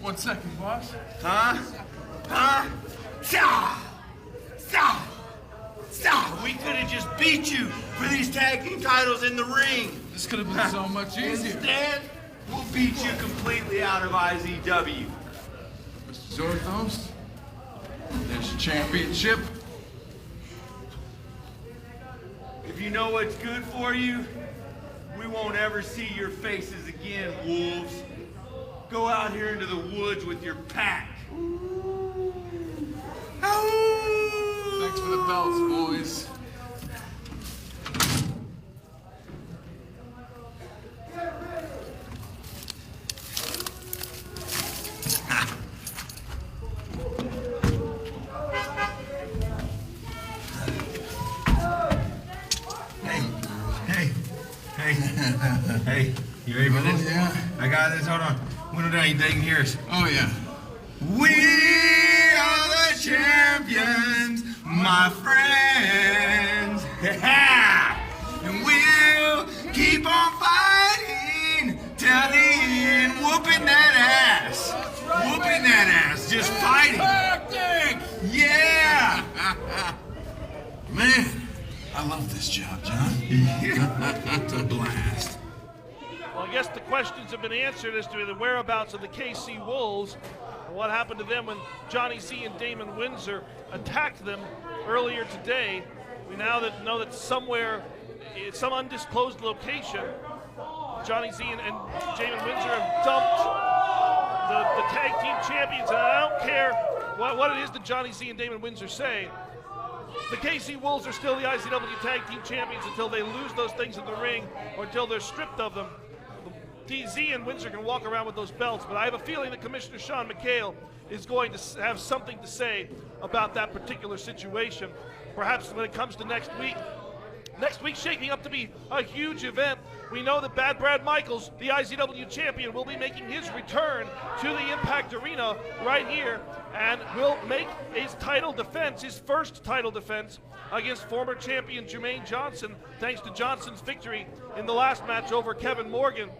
1 second, boss. We could have just beat you for these tag team titles in the ring. This could have been so much easier. Instead, we'll beat you completely out of IZW. Mr. Zorthos, there's your championship. If you know what's good for you, we won't ever see your faces again, wolves. Go out here into the woods with your pack. Thanks for the belts, boys. Hey, you ready for this? Yeah. I got this. Hold on. Winnow down, they can hear us. Oh, yeah. We are the champions, my friends. And we'll keep on fighting till the end, whooping that ass. Whooping that ass, just fighting. Yeah. Man, I love this job, John. It's a blast. Well, I guess the questions have been answered as to the whereabouts of the KC Wolves and what happened to them when Johnny Z and Damon Windsor attacked them earlier today. We now know that somewhere, in some undisclosed location, Johnny Z and Damon Windsor have dumped the tag team champions. And I don't care what it is that Johnny Z and Damon Windsor say. The KC Wolves are still the IZW Tag Team Champions until they lose those things in the ring or until they're stripped of them. DZ and Windsor can walk around with those belts, but I have a feeling that Commissioner Sean McHale is going to have something to say about that particular situation. Perhaps when it comes to next week. Next week's shaping up to be a huge event. We know that Bad Brad Michaels, the IZW champion, will be making his return to the Impact Arena right here and will make his title defense, his first title defense against former champion Jermaine Johnson, thanks to Johnson's victory in the last match over Kevin Morgan.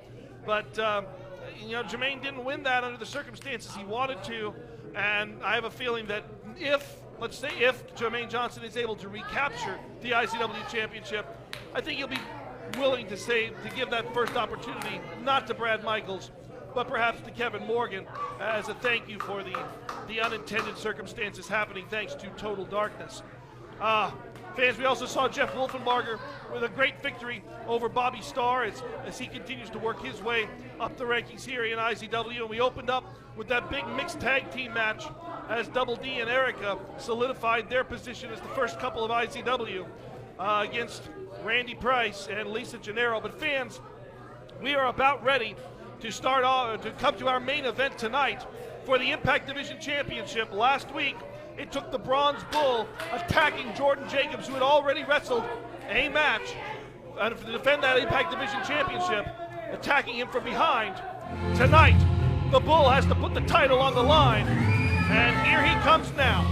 But, Jermaine didn't win that under the circumstances he wanted to, and I have a feeling that if Jermaine Johnson is able to recapture the IZW Championship, I think he'll be willing to give that first opportunity, not to Brad Michaels, but perhaps to Kevin Morgan as a thank you for the unintended circumstances happening thanks to Total Darkness. Fans, we also saw Jeff Wolfenbarger with a great victory over Bobby Starr as he continues to work his way up the rankings here in IZW. And we opened up with that big mixed tag team match as Double D and Erica solidified their position as the first couple of IZW against Randy Price and Lisa Gennaro. But fans, we are about ready to start off, to come to our main event tonight for the Impact Division Championship. Last week, it took the Bronze Bull attacking Jordan Jacobs, who had already wrestled a match to defend that Impact Division Championship, attacking him from behind. Tonight, the Bull has to put the title on the line And here he comes now.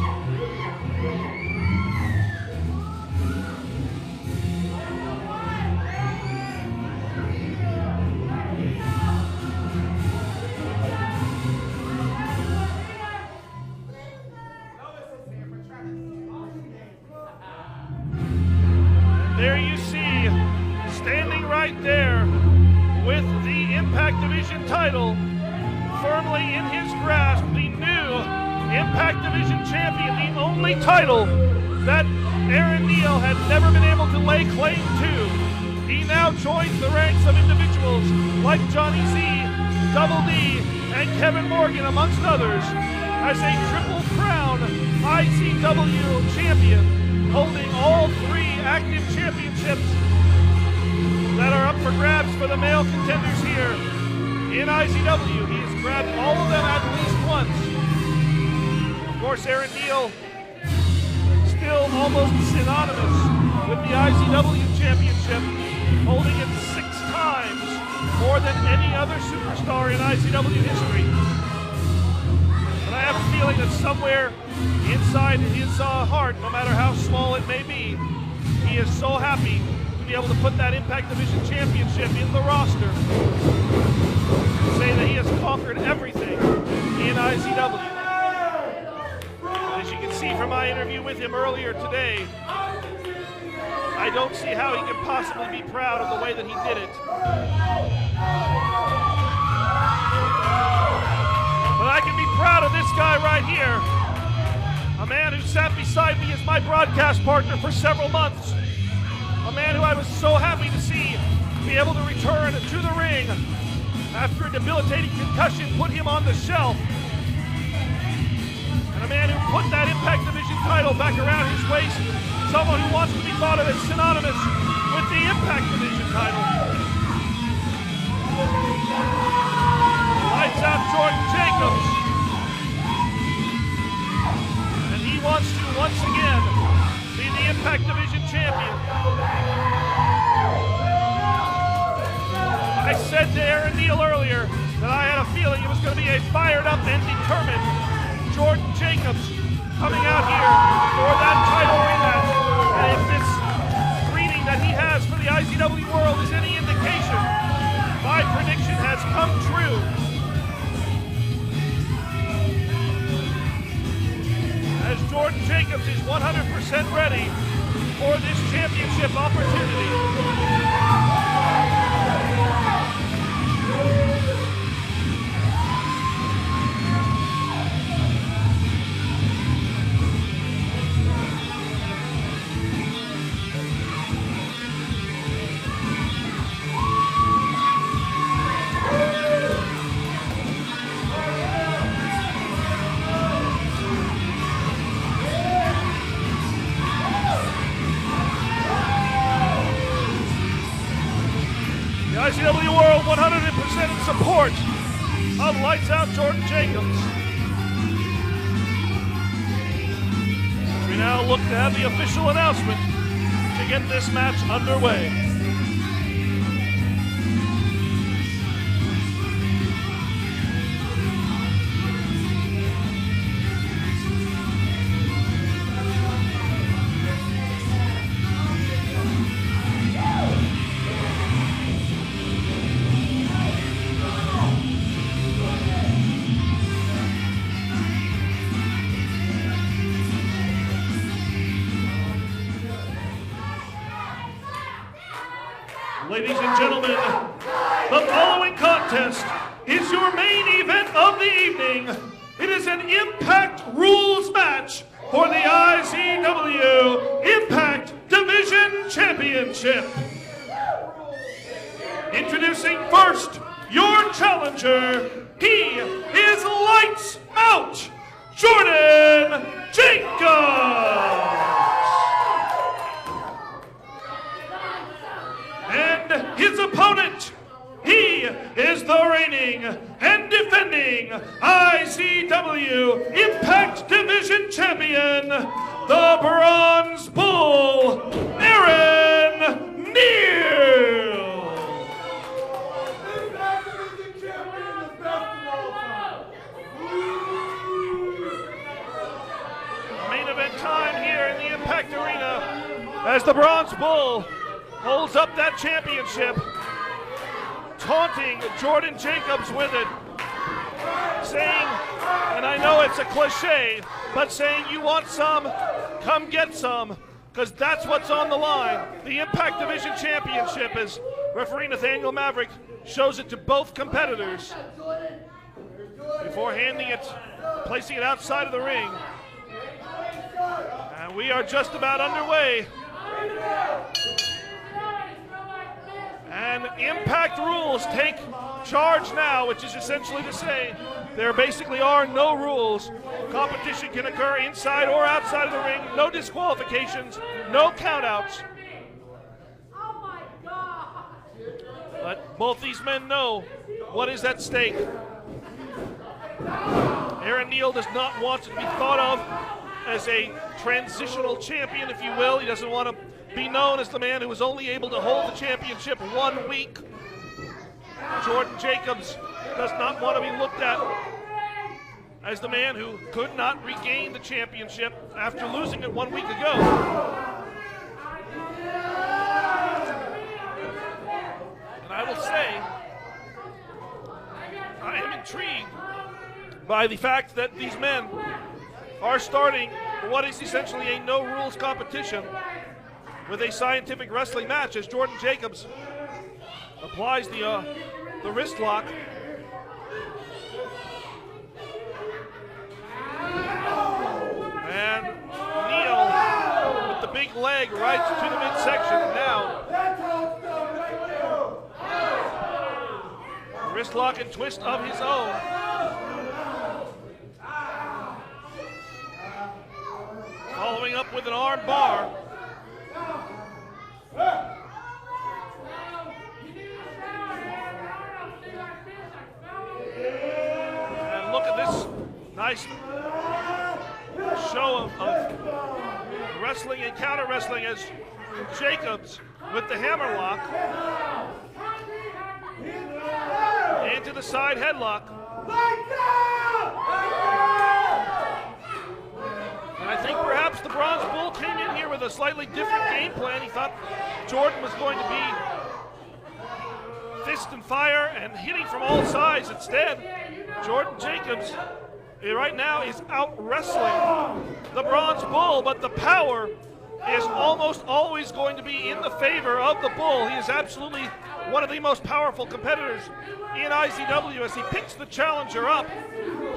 There you see, standing right there with the Impact Division title firmly in his grasp, the new Impact Division champion, the only title that Aaron Neal had never been able to lay claim to. He now joins the ranks of individuals like Johnny Z, Double D, and Kevin Morgan, amongst others, as a Triple Crown IZW champion, holding all three active championships that are up for grabs for the male contenders here in IZW. He has grabbed all of them at least once. Of course, Aaron Neal still almost synonymous with the IZW championship, holding it 6 times, more than any other superstar in IZW history. But I have a feeling that somewhere inside his heart, no matter how small it may be, he is so happy to be able to put that Impact Division championship in the roster, say that he has conquered everything in IZW. As you can see from my interview with him earlier today, I don't see how he can possibly be proud of the way that he did it. But I can be proud of this guy right here, a man who sat beside me as my broadcast partner for several months, a man who I was so happy to see be able to return to the ring after a debilitating concussion put him on the shelf, and a man who put that Impact Division title back around his waist, someone who wants to be thought of as synonymous with the Impact Division title. Lights out Jordan Jacobs, and he wants to once again be the Impact Division champion. I said to Aaron Neal earlier that I had a feeling it was going to be a fired up and determined Jordan Jacobs coming out here for that title rematch. And if this reading that he has for the IZW World is any indication, my prediction has come true. As Jordan Jacobs is 100% ready for this championship opportunity. IZW World 100% in support of Lights Out Jordan Jacobs. We now look to have the official announcement to get this match underway. Ladies and gentlemen, the following contest is your main event of the evening. It is an Impact Rules match for the IZW Impact Division Championship. Introducing first, your challenger. He is Lights Out Jordan Jacobs. And his opponent, he is the reigning and defending IZW Impact Division Champion, the Bronze Bull, Aaron Neal. as the Bronze Bull holds up that championship, taunting Jordan Jacobs with it, saying, and I know it's a cliche, but saying you want some, come get some, because that's what's on the line. The Impact Division Championship, as referee Nathaniel Maverick shows it to both competitors before handing it, placing it outside of the ring. And we are just about underway. And Impact rules take charge now, which is essentially to say there basically are no rules. Competition can occur inside or outside of the ring, no disqualifications, no countouts. But both these men know what is at stake. Aaron Neal does not want to be thought of as a transitional champion, if you will. He doesn't want to be known as the man who was only able to hold the championship 1 week. Jordan Jacobs does not want to be looked at as the man who could not regain the championship after losing it 1 week ago. And I will say, I am intrigued by the fact that these men are starting what is essentially a no-rules competition with a scientific wrestling match as Jordan Jacobs applies the wrist lock. And Neal with the big leg right to the midsection. Now, wrist lock and twist of his own. Following up with an arm bar. And look at this nice show of wrestling and counter wrestling as Jacobs with the hammerlock into the side headlock. And I think perhaps the Bronze Bull came in here with a slightly different game plan. He thought Jordan was going to be fist and fire and hitting from all sides. Instead, Jordan Jacobs right now is out wrestling the Bronze Bull, but the power is almost always going to be in the favor of the Bull. He is absolutely one of the most powerful competitors in IZW as he picks the challenger up,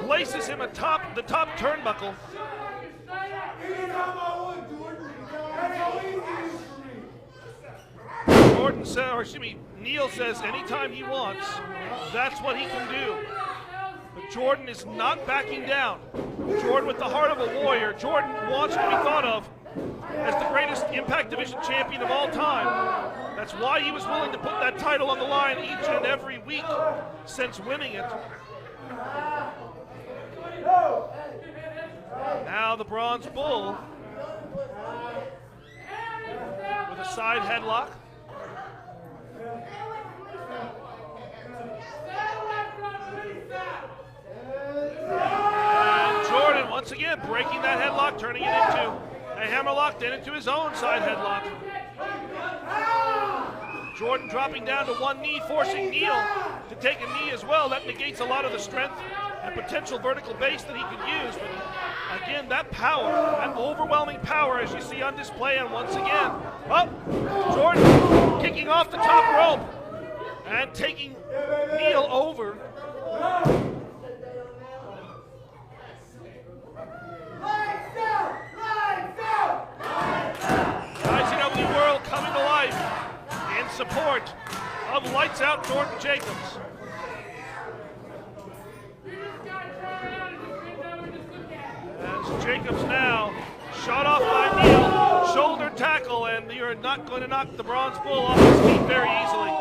places him atop the top turnbuckle. Neal says anytime he wants, that's what he can do. But Jordan is not backing down. Jordan with the heart of a warrior. Jordan wants to be thought of as the greatest Impact Division champion of all time. That's why he was willing to put that title on the line each and every week since winning it. Now the Bronze Bull with a side headlock. And Jordan once again breaking that headlock, turning it into a hammerlock, then into his own side headlock. Jordan dropping down to one knee, forcing Neal to take a knee as well. That negates a lot of the strength and potential vertical base that he could use. But again, that power, that overwhelming power as you see on display. And once again, Jordan kicking off the top rope and taking Neal over. IZW World coming to life in support of Lights Out Jordan Jacobs. As Jacobs now shot off by Neal, shoulder tackle, and you're not going to knock the Bronze Bull off his feet very easily.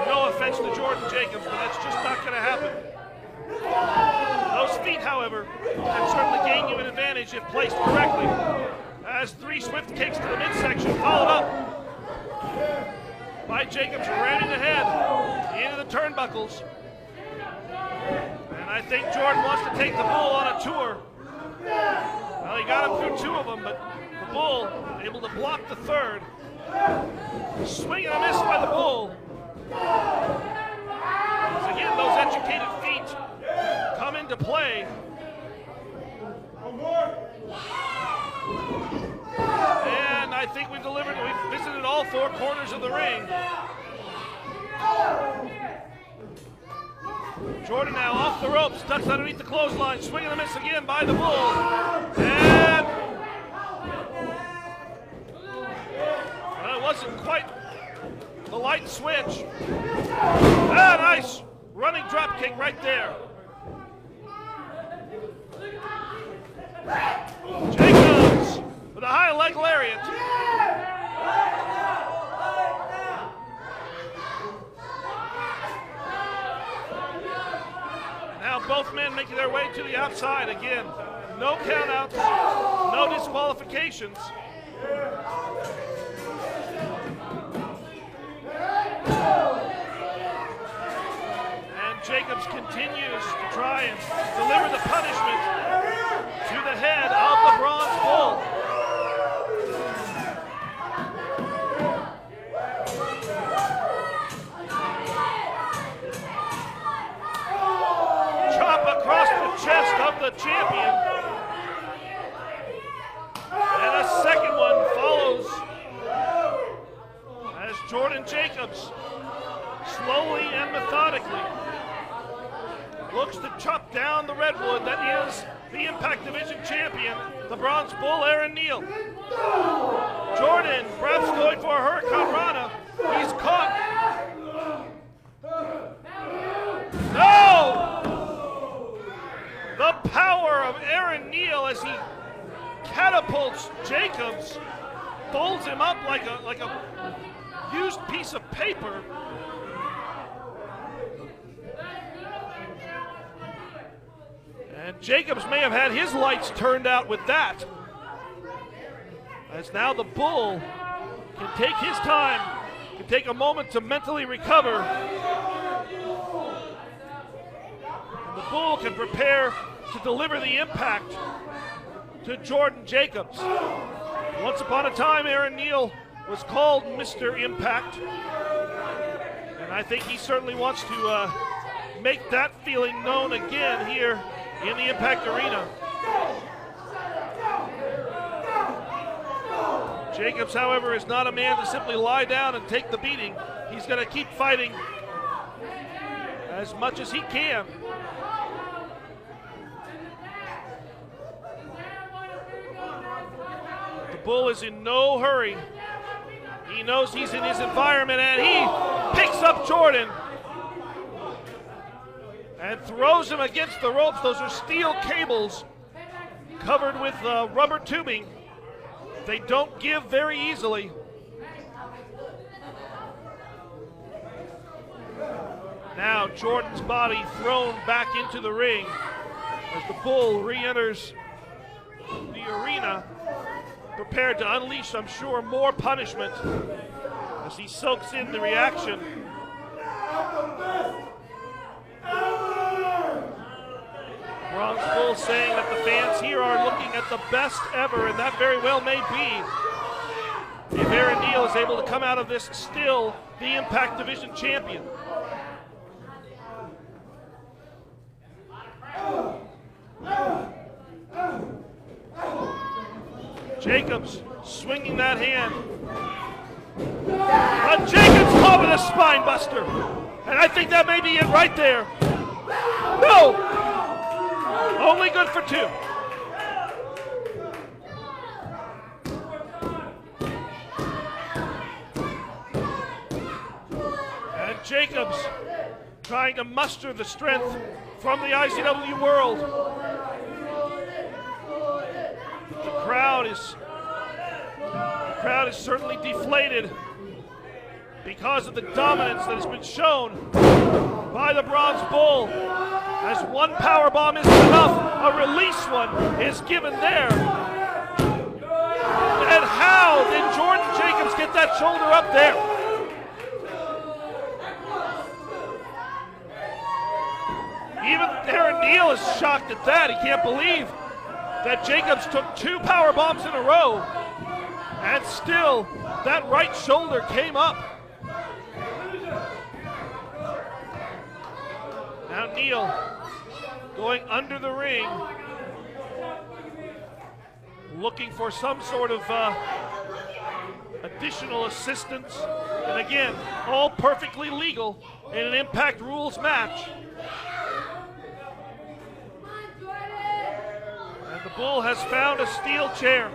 No offense to Jordan Jacobs, but that's just not going to happen. Those feet, however, can certainly gain you an advantage if placed correctly. As three swift kicks to the midsection, followed up by Jacobs ramming ahead into the turnbuckles. And I think Jordan wants to take the Bull on a tour. Well, he got him through two of them, but the Bull able to block the third. Swing and a miss by the Bull. As again, those educated feet come into play. And I think we've visited all four corners of the ring. Jordan now off the ropes, ducks underneath the clothesline, swing and a miss again by the Bull. And it wasn't quite the light switch. Nice running drop kick right there. Jacobs with a high leg lariat. Now both men making their way to the outside again. No countouts, no disqualifications. And Jacobs continues to try and deliver the punishment to the head of the Bronze Bull. Chop across the chest of the champion. And a second one follows as Jordan Jacobs slowly and methodically looks to chop down the redwood that is the Impact Division champion, the Bronze Bull, Aaron Neal. Jordan perhaps going for a Hurricane Rana. He's caught. No! The power of Aaron Neal as he catapults Jacobs, folds him up like a used piece of paper. And Jacobs may have had his lights turned out with that. As now the Bull can take his time, can take a moment to mentally recover. And the Bull can prepare to deliver the impact to Jordan Jacobs. Once upon a time, Aaron Neal was called Mr. Impact. And I think he certainly wants to make that feeling known again here in the Impact Arena. Jacobs, however, is not a man to simply lie down and take the beating. He's going to keep fighting as much as he can. The Bull is in no hurry. He knows he's in his environment, and he picks up Jordan and throws him against the ropes. Those are steel cables covered with rubber tubing. They don't give very easily. Now Jordan's body thrown back into the ring as the Bull re-enters the arena, prepared to unleash, I'm sure, more punishment as he soaks in the reaction. Bronze Bull saying that the fans here are looking at the best ever, and that very well may be if Aaron Neal is able to come out of this still the Impact Division champion. Jacobs swinging that hand. But Jacobs caught with a spine buster. And I think that may be it right there. No! Only good for two. And Jacobs trying to muster the strength from the IZW world. The crowd is certainly deflated because of the dominance that has been shown by the Bronze Bull. As one power bomb isn't enough, a release one is given there. And how did Jordan Jacobs get that shoulder up there? Even Aaron Neal is shocked at that. He can't believe that Jacobs took two power bombs in a row. And still, that right shoulder came up. Now Neal going under the ring, looking for some sort of additional assistance. And again, all perfectly legal in an Impact Rules match. And the Bull has found a steel chair.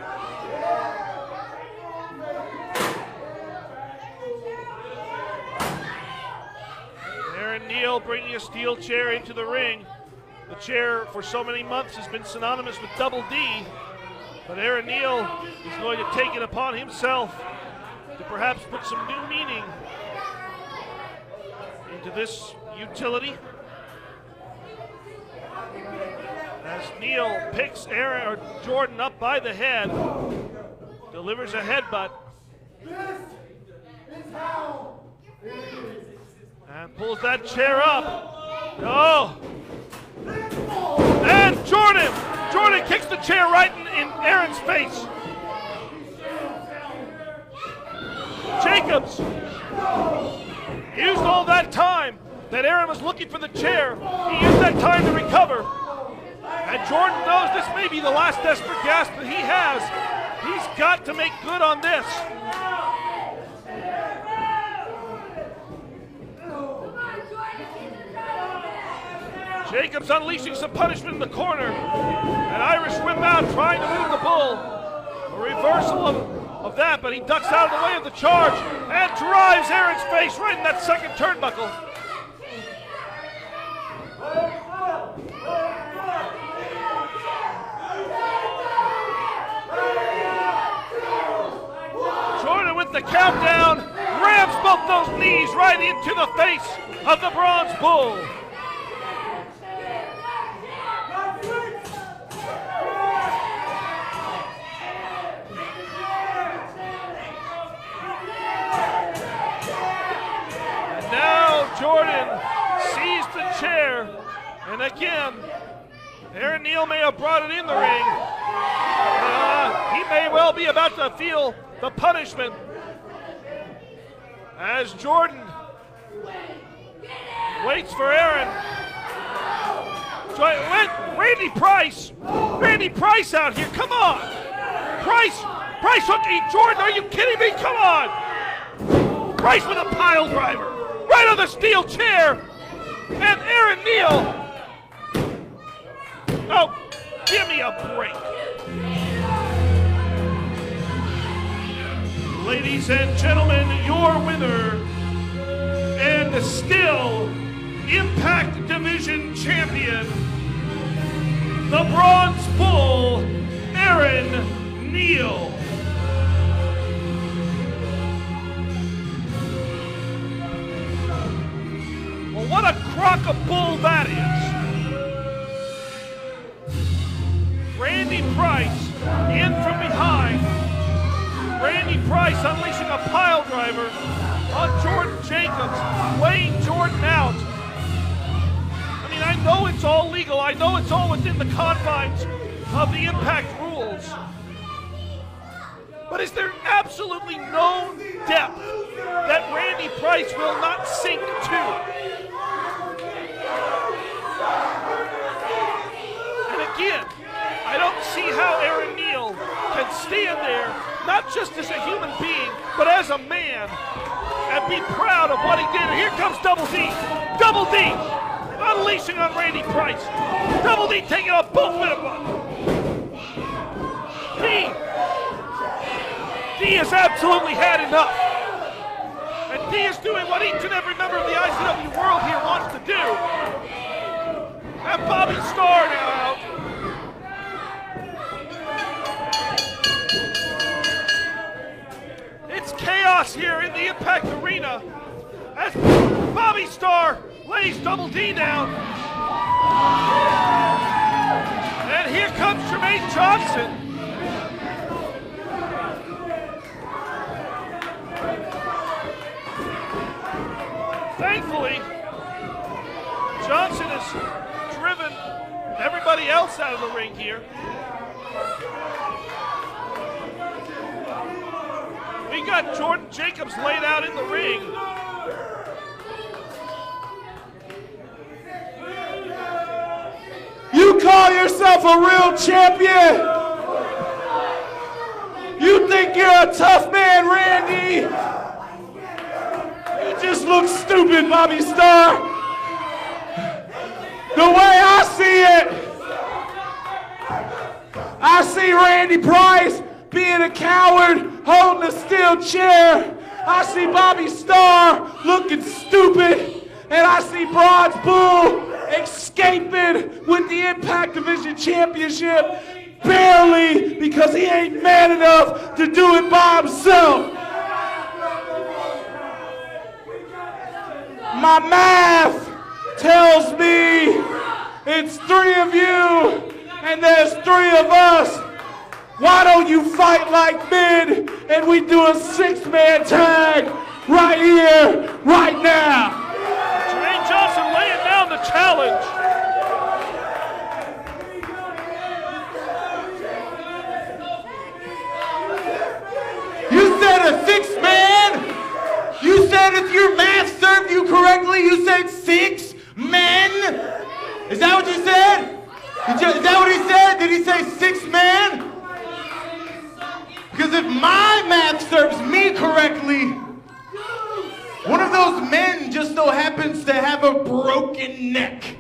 Aaron Neal bringing a steel chair into the ring. The chair for so many months has been synonymous with Double D, but Aaron Neal is going to take it upon himself to perhaps put some new meaning into this utility. As Neal picks Jordan up by the head, delivers a headbutt, and pulls that chair up. Oh! And Jordan kicks the chair right in Aaron's face. Jacobs used all that time that Aaron was looking for the chair. He used that time to recover. And Jordan knows this may be the last desperate gasp that he has. He's got to make good on this. Jacobs unleashing some punishment in the corner. And Irish whip out trying to move the Bull. A reversal of that, but he ducks out of the way of the charge and drives Aaron's face right in that second turnbuckle. Jordan with the countdown, rams both those knees right into the face of the Bronze Bull. And now Jordan sees the chair, and again, Aaron Neal may have brought it in the ring. He may well be about to feel the punishment as Jordan waits for Aaron. Randy Price out here, come on. Price hooking Jordan, are you kidding me? Come on. Price with a pile driver, right on the steel chair. And Aaron Neal, oh, give me a break. Ladies and gentlemen, your winner and still Impact Division champion, the Bronze Bull, Aaron Neal. Well, what a crock of bull that is. Randy Price in from behind. Randy Price unleashing a pile driver on Jordan Jacobs, weighing Jordan out. I mean, I know it's all legal. I know it's all within the confines of the Impact rules. But is there absolutely no depth that Randy Price will not sink to? And again, I don't see how Aaron Neal can stand there, not just as a human being, but as a man, and be proud of what he did. And here comes Double D. Double D unleashing on Randy Price. Double D taking off both of them. D has absolutely had enough. And D is doing what each and every member of the IZW world here wants to do. And Bobby Starr now out. It's chaos here in the Impact Arena as Bobby Starr lays Double D down. And here comes Jermaine Johnson. Thankfully, Johnson has driven everybody else out of the ring here. We got Jordan Jacobs laid out in the ring. You call yourself a real champion? You think you're a tough man, Randy? You just look stupid, Bobby Starr. The way I see it, I see Randy Price being a coward, holding a steel chair. I see Bobby Starr looking stupid, and I see Bronze Bull escaping with the Impact Division Championship, barely, because he ain't man enough to do it by himself. My math tells me it's 3 of you and there's 3 of us. Why don't you fight like men and we do a 6-man tag right here, right now? Jermaine Johnson laying down the challenge. You said a 6-man? You said if your math served you correctly, you said 6 men? Is that what you said? Is that what he said? Did he say 6 men? Because if my math serves me correctly, one of those men just so happens to have a broken neck.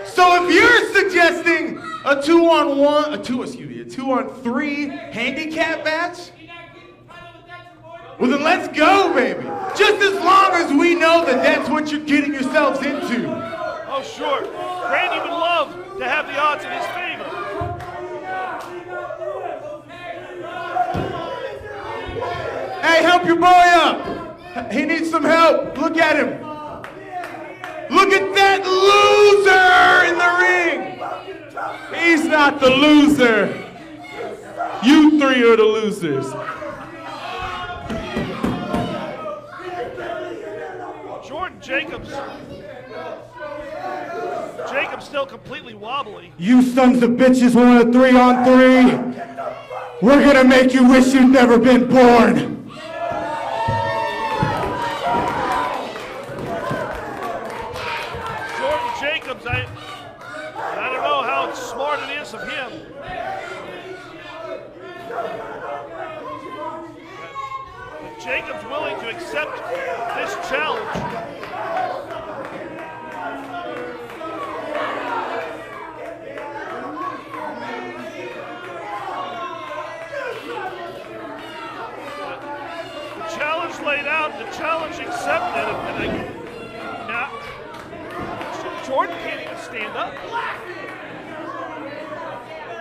So if you're suggesting a 2-on-3 handicap match, well then let's go, baby. Just as long as we know that that's what you're getting yourselves into. Oh, sure. Randy would love to have the odds in his favor. Hey, help your boy up. He needs some help. Look at him. Look at that loser in the ring. He's not the loser. You 3 are the losers. Jordan Jacobs still completely wobbly. You sons of bitches want a 3-on-3? We're gonna make you wish you'd never been born. Jordan Jacobs, I don't know how smart it is of him. But Jacobs willing to accept this challenge. Laid out, the challenge accepted, now Jordan can't even stand up.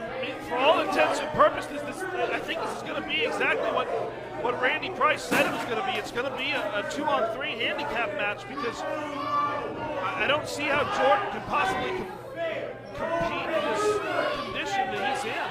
I mean, for all intents and purposes, I think this is going to be exactly what Randy Price said it was going to be. It's going to be a 2-on-3 handicap match because I don't see how Jordan can possibly compete in this condition that he's in.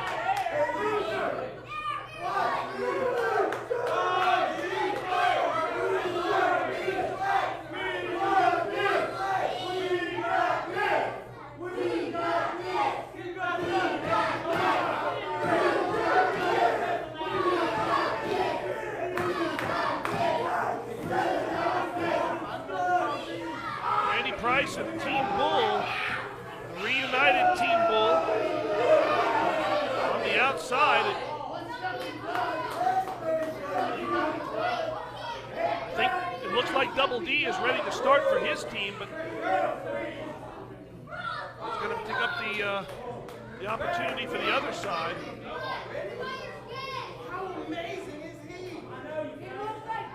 Price and Team Bull, the reunited Team Bull, on the outside. I think it looks like Double D is ready to start for his team, but he's going to pick up the opportunity for the other side. How amazing is he? I know you look like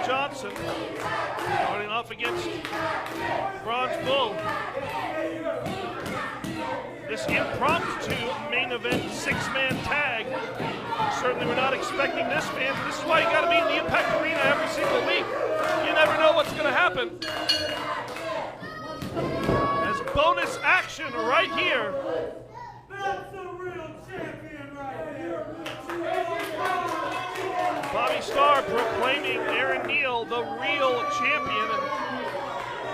Johnson starting off against Bronze Bull. This impromptu main event 6-man tag. Certainly we're not expecting this, fans. This is why you got to be in the Impact Arena every single week. You never know what's going to happen. As bonus action right here. That's a real champion right here. Bobby Starr proclaiming Aaron Neal the real champion.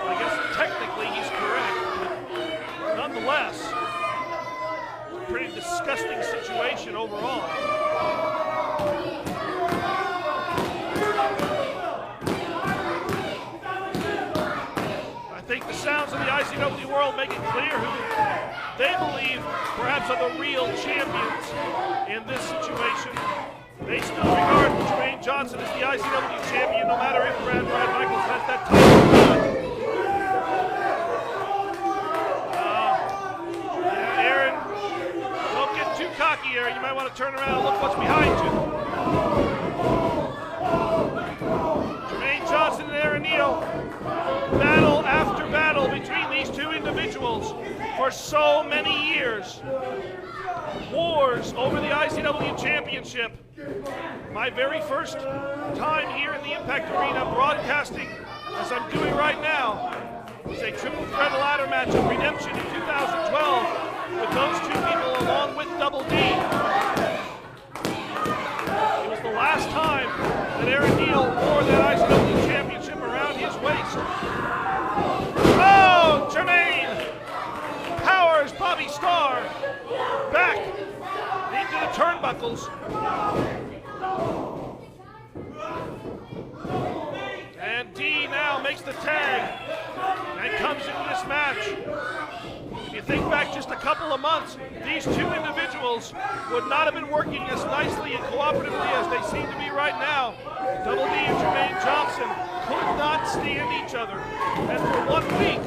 And I guess technically he's correct, but nonetheless, pretty disgusting situation overall. I think the sounds of the IZW world make it clear who they believe perhaps are the real champions in this situation. They still regard Jermaine Johnson as the IZW champion, no matter if Brad Michaels has that title or not. Yeah, Aaron, don't get too cocky, Aaron. You might want to turn around and look what's behind you. Jermaine Johnson and Aaron Neal, battle after battle between these two individuals for so many years. Wars over the IZW Championship. My very first time here in the Impact Arena broadcasting, as I'm doing right now, was a triple threat ladder match of redemption in 2012 with those two people along with Double D. It was the last time that Aaron Neal wore that IZW Championship around his waist. Oh, Jermaine powers Bobby Starr back into the turnbuckles. And D now makes the tag and comes into this match. If you think back just a couple of months, these two individuals would not have been working as nicely and cooperatively as they seem to be right now. Double D and Jermaine Johnson could not stand each other. And for 1 week,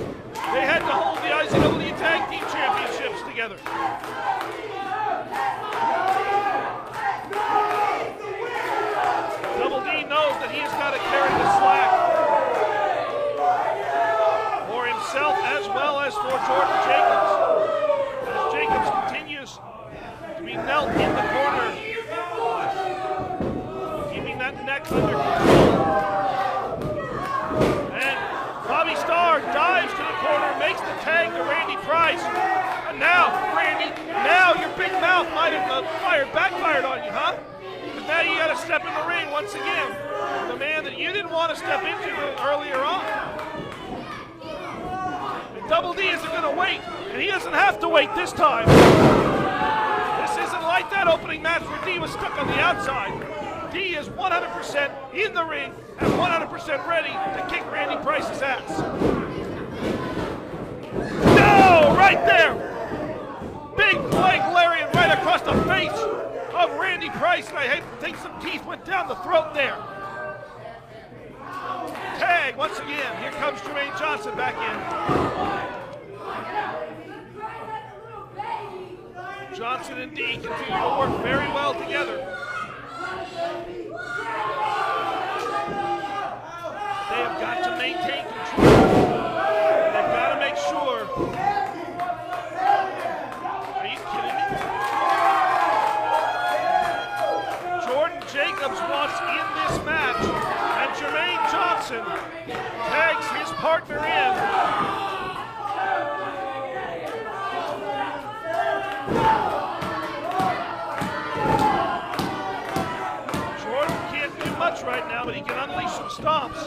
they had to hold the IZW Tag Team Championships together. Double D knows that he has got to carry the slack for himself as well as for Jordan Jacobs. As Jacobs continues to be knelt in the corner, keeping that neck under control. And Bobby Starr dives to the corner, makes the tag to Randy Price. And now, Randy, now your big mouth might have backfired on you, huh? Because now you got to step in the ring once again. The man that you didn't want to step into earlier on. And Double D isn't going to wait, and he doesn't have to wait this time. This isn't like that opening match where D was stuck on the outside. D is 100% in the ring and 100% ready to kick Randy Price's ass. No, right there. Big leg lariat right across the face of Randy Price, and I think some teeth went down the throat there. Tag once again. Here comes Jermaine Johnson back in. Johnson and D continue to work very well together. They have got to maintain control. They've got to make sure. Are you kidding me? Jordan Jacobs wants in this match, and Jermaine Johnson tags his partner in. Jordan can't do much right now, but he can unleash some stomps.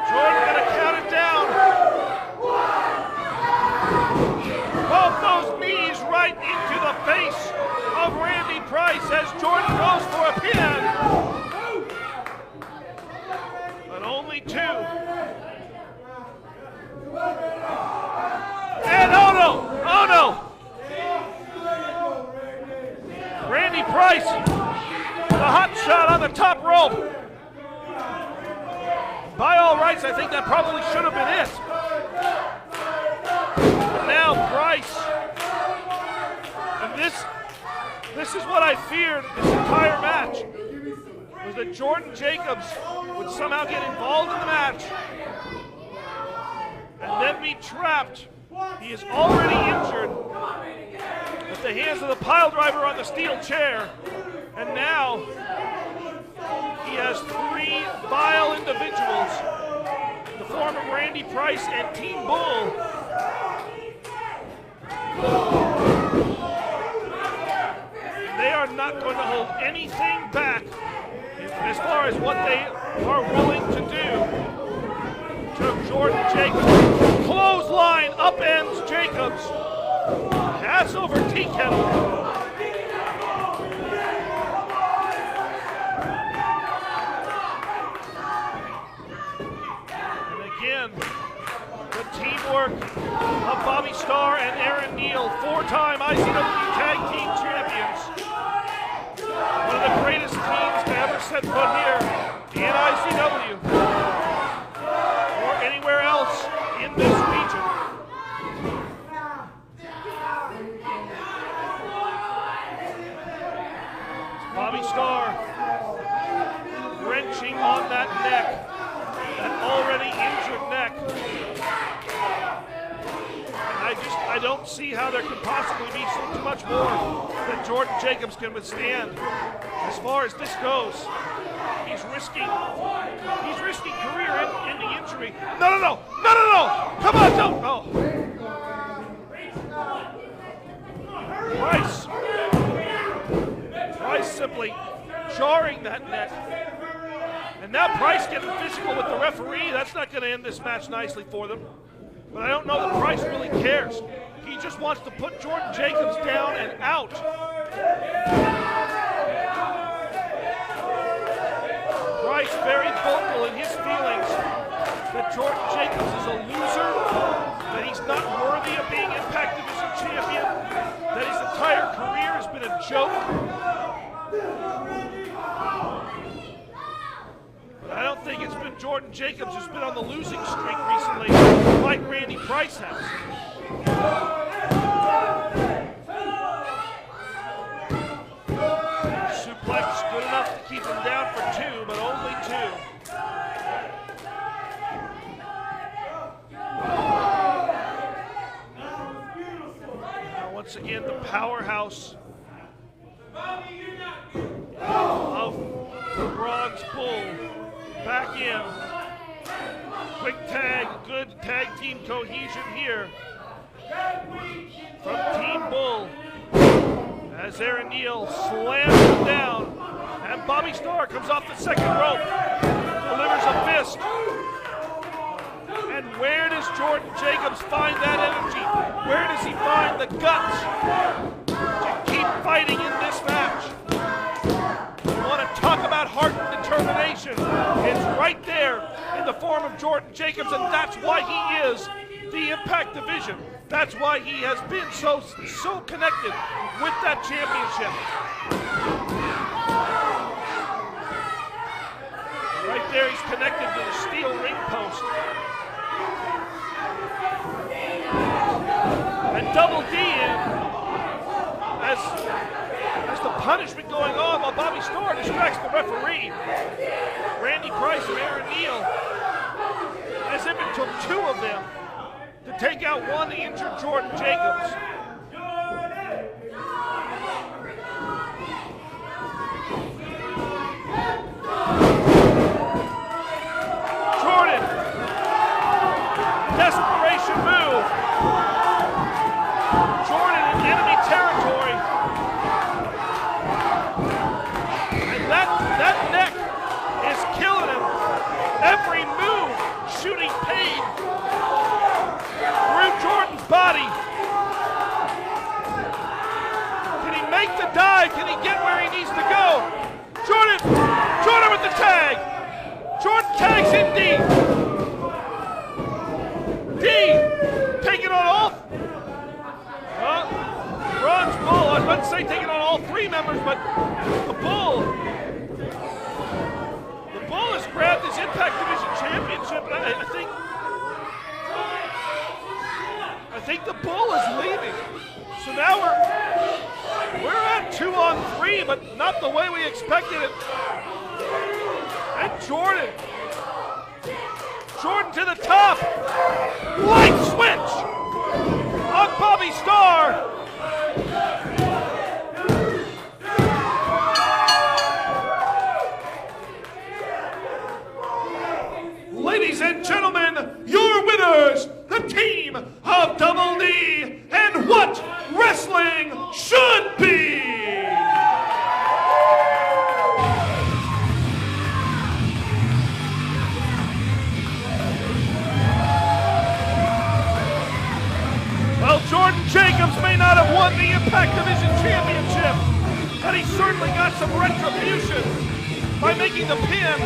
Jordan gonna count it down. Both those knees right into the face of Randy Price as Jordan goes for a pin. But only two. And oh no! Randy Price, the hot shot on the top rope. By all rights, I think that probably should have been it. But now Price, and this is what I feared this entire match, was that Jordan Jacobs would somehow get involved in the match and then be trapped. He is already injured at the hands of the pile driver on the steel chair, and now he has three vile individuals, the form of Randy Price and Team Bull, not going to hold anything back as far as what they are willing to do to Jordan Jacobs. Clothesline upends Jacobs. Pass over Tea Kettle. The teamwork of Bobby Starr and Aaron Neal, four-time IZW Tag Team Champions. One of the greatest teams to ever set foot here in IZW or anywhere else in this region. Bobby Starr wrenching on that neck. That already injured neck. And I don't see how there could possibly be too much more that Jordan Jacobs can withstand. As far as this goes, he's risking career-ending injury. No! Come on, don't! Oh. Price simply jarring that neck. And now Price getting physical with the referee. That's not going to end this match nicely for them. But I don't know that Price really cares. He just wants to put Jordan Jacobs down and out. Price very vocal in his feelings that Jordan Jacobs is a loser, that he's not worthy of being Impact Division champion, that his entire career has been a joke. I don't think it's been Jordan Jacobs who's been on the losing streak recently, like Randy Price has. Suplex good enough to keep him down for two, but only two. Now once again, the powerhouse of the Bronze Bull. Back in. Quick tag, good tag team cohesion here from Team Bull. As Aaron Neal slams him down, and Bobby Starr comes off the second rope, delivers a fist. And where does Jordan Jacobs find that energy? Where does he find the guts to keep fighting in this match? Talk about heart and determination. It's right there in the form of Jordan Jacobs, and that's why he is the Impact Division. That's why he has been so connected with that championship. Right there, he's connected to the steel ring post. And Double D in as the punishment going on while Bobby Starr distracts the referee. Randy Price and Aaron Neal, as if it took two of them to take out one injured Jordan Jacobs. Jordan, desperation move. Jordan in enemy territory. That neck is killing him. Every move shooting pain through Jordan's body. Can he make the dive? Can he get where he needs to go? Jordan with the tag. Jordan tags in D. D taking on all. Bronze Bull. I was about to say taking on all three members, but the Bull. Bull has grabbed his Impact Division championship, and I think the Bull is leaving. So now we're at 2-on-3, but not the way we expected it. And Jordan to the top, light switch on Bobby Starr. Ladies and gentlemen, your winners, the team of Double D, and what wrestling should be. Jacobs may not have won the Impact Division Championship, but he certainly got some retribution by making the pin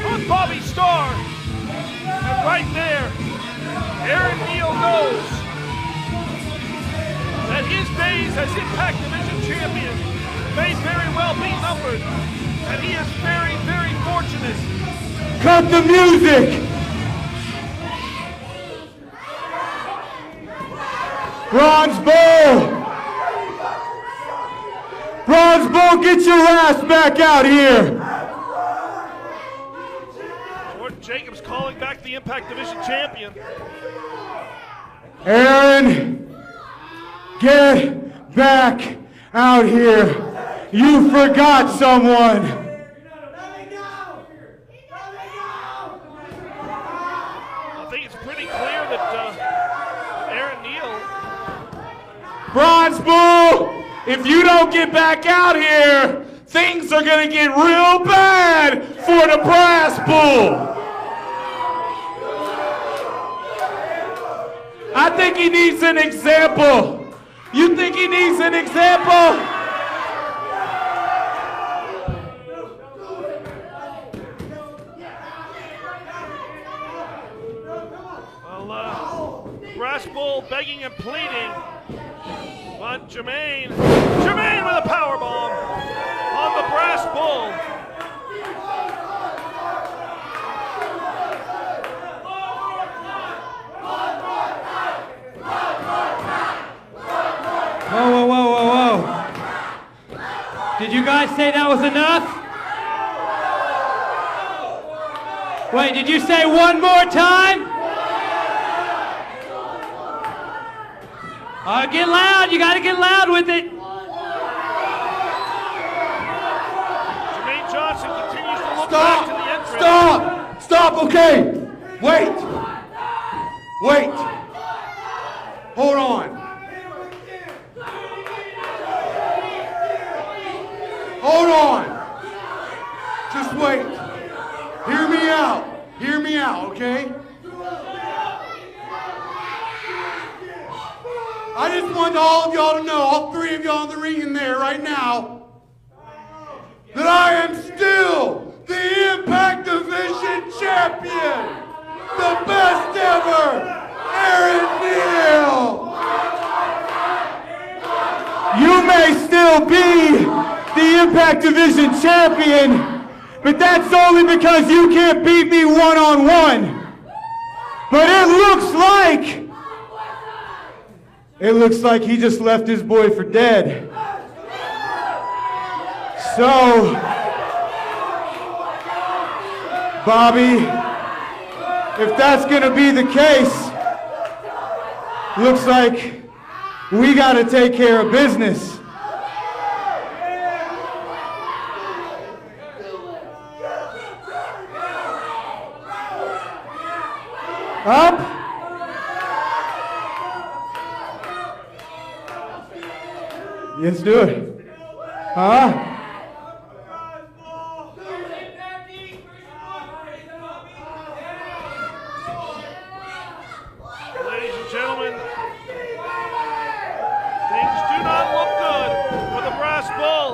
on Bobby Starr. And right there, Aaron Neal knows that his days as Impact Division Champion may very well be numbered, and he is very, very fortunate. Cut the music! Bronze Bull! Bronze Bull, get your ass back out here! Jordan Jacobs calling back the Impact Division Champion. Aaron, get back out here. You forgot someone. I think it's pretty clear that Aaron Neal. Bronze Bull, if you don't get back out here, things are gonna get real bad for the Brass Bull. I think he needs an example. You think he needs an example? Well, Brass Bull begging and pleading, but Jermaine with a powerbomb on the Brass Bull. Whoa, whoa, whoa, whoa, whoa. Did you guys say that was enough? Wait, did you say one more time? Get loud, you gotta get loud with it. Jermaine Johnson continues to look back to the entrance. Stop, okay. Wait. Hold on. Hold on. Just wait. Hear me out, okay? I just want all of y'all to know, all three of y'all in the ring in there right now, that I am still the Impact Division Champion! The best ever! Aaron Neal! You may still be the Impact Division Champion, but that's only because you can't beat me one-on-one. But it looks like he just left his boy for dead. So, Bobby, if that's gonna be the case, looks like we gotta take care of business. Up. Let's do it. Huh? Ladies and gentlemen, things do not look good for the Brass Bull.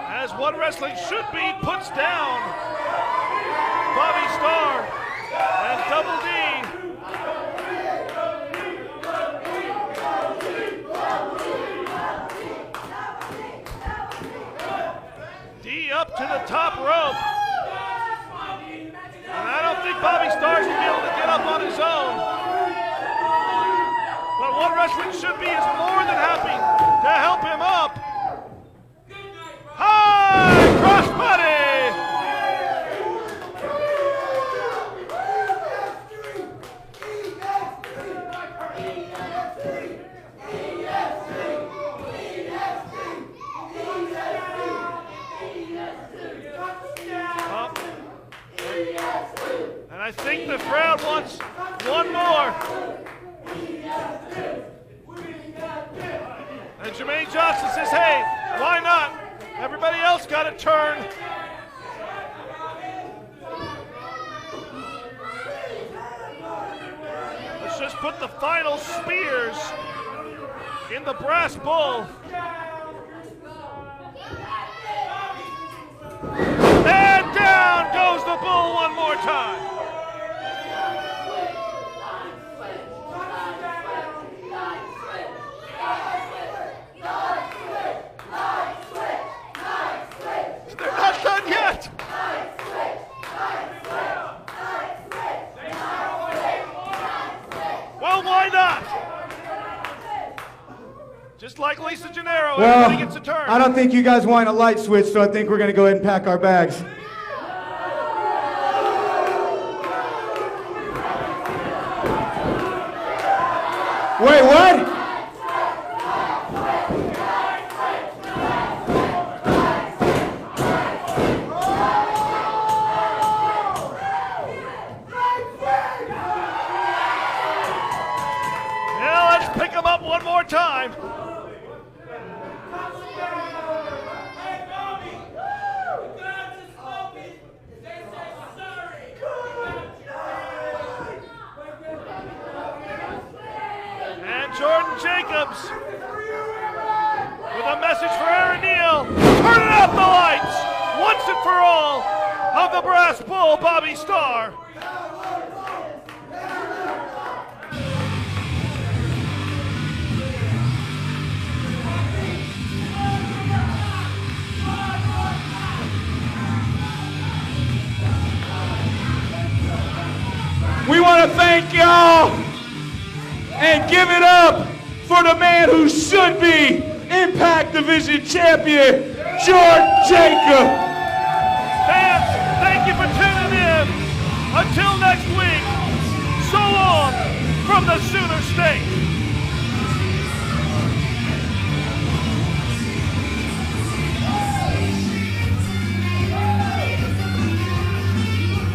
As what wrestling should be puts down Bobby Starr and Double D. Up to the top rope. And I don't think Bobby Starr's going to be able to get up on his own. But what wrestling should be is more than happy to help him up. High crossbody! And I think the crowd wants one more. And Jermaine Johnson says, hey, why not? Everybody else got a turn. put the final spears in the brass bull. And down goes the bull one more time. They're not done yet. Well, why not? Just like Lisa Gennaro, everybody gets a turn. I don't think you guys want a light switch, so I think we're going to go ahead and pack our bags. Wait, what? Yeah, let's pick them up one more time. Jordan Jacobs with a message for Aaron Neal. Turning out the lights once and for all of the brass bull, Bobby Starr. We want to thank y'all and give it up for the man who should be Impact Division Champion, Jordan Jacobs. Fans, thank you for tuning in. Until next week, so long from the Sooner State.